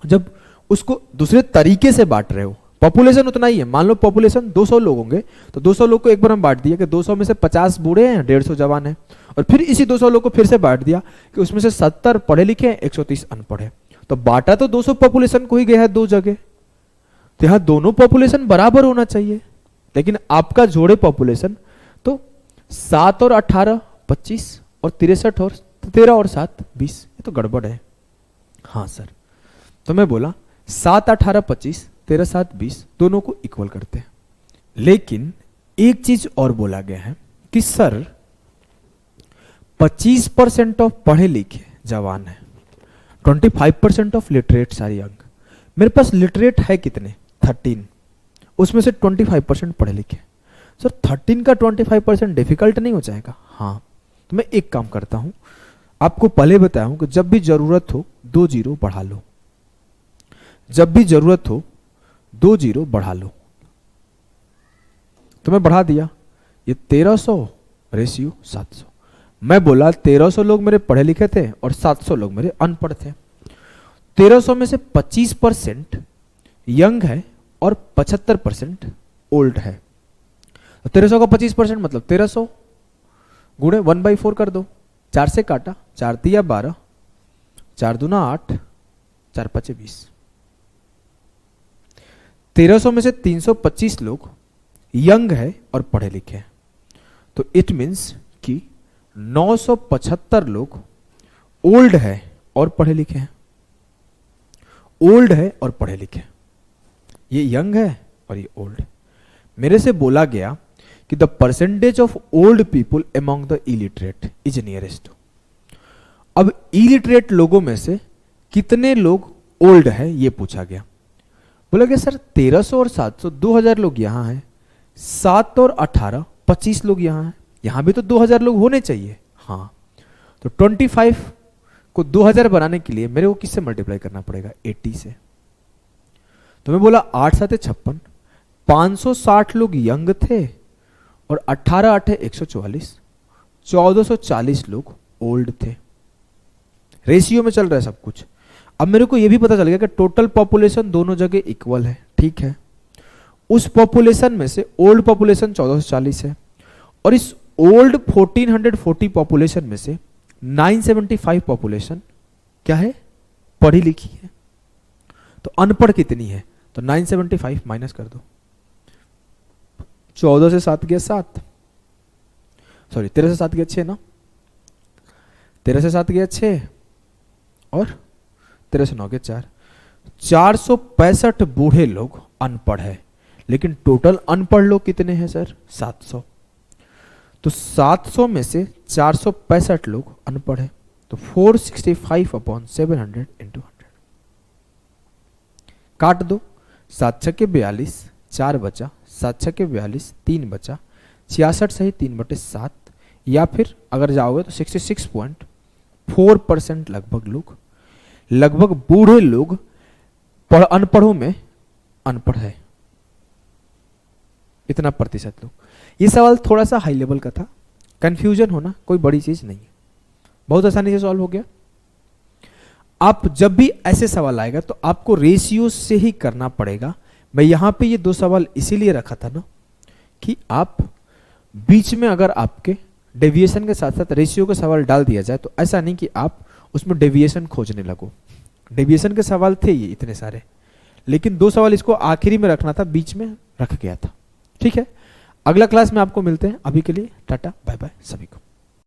जब उसको दूसरे तरीके से बांट रहे हो, पॉपुलेशन उतना ही है, मान लो पॉपुलेशन 200 लोग होंगे तो 200 लोग को एक बार हम बांट दिया कि 200 में से 50 बूढ़े हैं, 150 जवान हैं, और फिर इसी 200 लोग को फिर से बांट दिया कि उसमें से 70 पढ़े लिखे हैं, 130 अनपढ़ है। तो बांटा तो 200 पॉपुलेशन को ही गया है दो जगह, तो यहां दोनों पॉपुलेशन बराबर होना चाहिए। लेकिन आपका जोड़े पॉपुलेशन तो 7 और 18 25 और 63 और 13 और 7 20, ये तो गड़बड़ है। हाँ सर, तो मैं बोला 7 18 25 13 7 20 दोनों को इक्वल करते हैं। लेकिन एक चीज और बोला गया है कि सर 25% ऑफ पढ़े लिखे जवान है, 25% ऑफ लिटरेट्स आर यंग। मेरे पास लिटरेट है कितने 13, उसमें से 25% पढ़े लिखे। सर 13 का 25% डिफिकल्ट नहीं हो जाएगा? हाँ, तो मैं एक काम करता हूं, आपको पहले बताया हूं कि जब भी जरूरत हो 2 जीरो बढ़ा लो, जब भी जरूरत हो 2 जीरो बढ़ा लो। तो मैं बढ़ा दिया, ये 1300 रेशियो 700। मैं बोला 1300 लोग मेरे पढ़े लिखे थे और 700 लोग मेरे अनपढ़ थे। 1300 में से 25% यंग है और 75% ओल्ड है। तो 1300 का 25% मतलब 1300 गुणे 1/4 कर दो, 4 से काटा, 4 तिया 12, 4 दूना 8, 4 5 20। 1300 में से 325 लोग यंग है और पढ़े लिखे हैं, तो इट मीन्स कि 975 लोग ओल्ड है और पढ़े लिखे हैं। ओल्ड है और पढ़े लिखे, ये यंग है और ये ओल्ड है। मेरे से बोला गया कि the percentage of old people among the illiterate is nearest to. अब इलिटरेट लोगों में से कितने लोग ओल्ड है ये पूछा गया। बोला गया सर 1300 और 700 2000 लोग यहां हैं, 7 और 18 25 लोग यहां हैं, यहां भी तो 2000 लोग होने चाहिए। हाँ, तो 25 को 2000 बनाने के लिए मेरे को किससे मल्टीप्लाई करना पड़ेगा 80 से। तो मैं बोला 8 7 56, 560 लोग यंग थे और 18 8 144, 1440 लोग ओल्ड थे। रेशियो में चल रहा है सब कुछ। अब मेरे को यह भी पता चल गया कि टोटल पॉपुलेशन दोनों जगह इक्वल है, ठीक है। उस पॉपुलेशन में से ओल्ड पॉपुलेशन 1440 है और इस ओल्ड 1440 पॉपुलेशन में से 975 पॉपुलेशन क्या है, पढ़ी लिखी है। तो अनपढ़ कितनी है, तो 975 माइनस कर दो, 14 से 7 गया 7, सॉरी 13 से 7 गया 6 ना, 13 से 7 गया 6 और 13 से 9 गया 4। 465 बूढ़े लोग अनपढ़ है, लेकिन टोटल अनपढ़ लोग कितने हैं सर 700। तो 700 में से 465 लोग अनपढ़ है, तो 465/700 इंटू 100 काट दो। 7 6 के 42, 4 बचा, 7 6 के 42, 3 बचा, 66 सही 3/7, या फिर अगर जाओगे तो 66.4% लगभग बूढ़े लोग अनपढ़ों में अनपढ़ है, इतना प्रतिशत लोग। ये सवाल थोड़ा सा हाई लेवल का था, कंफ्यूजन होना कोई बड़ी चीज नहीं है, बहुत आसानी से सॉल्व हो गया। आप जब भी ऐसे सवाल आएगा तो आपको रेशियो से ही करना पड़ेगा। मैं यहां पे ये 2 सवाल इसीलिए रखा था ना कि आप बीच में अगर आपके डेविएशन के साथ साथ रेशियो का सवाल डाल दिया जाए तो ऐसा नहीं कि आप उसमें डेविएशन खोजने लगो। डेविएशन के सवाल थे ये इतने सारे, लेकिन 2 सवाल इसको आखिरी में रखना था, बीच में रख गया था। ठीक है, अगला क्लास में आपको मिलते हैं। अभी के लिए टाटा बाय बाय सभी को।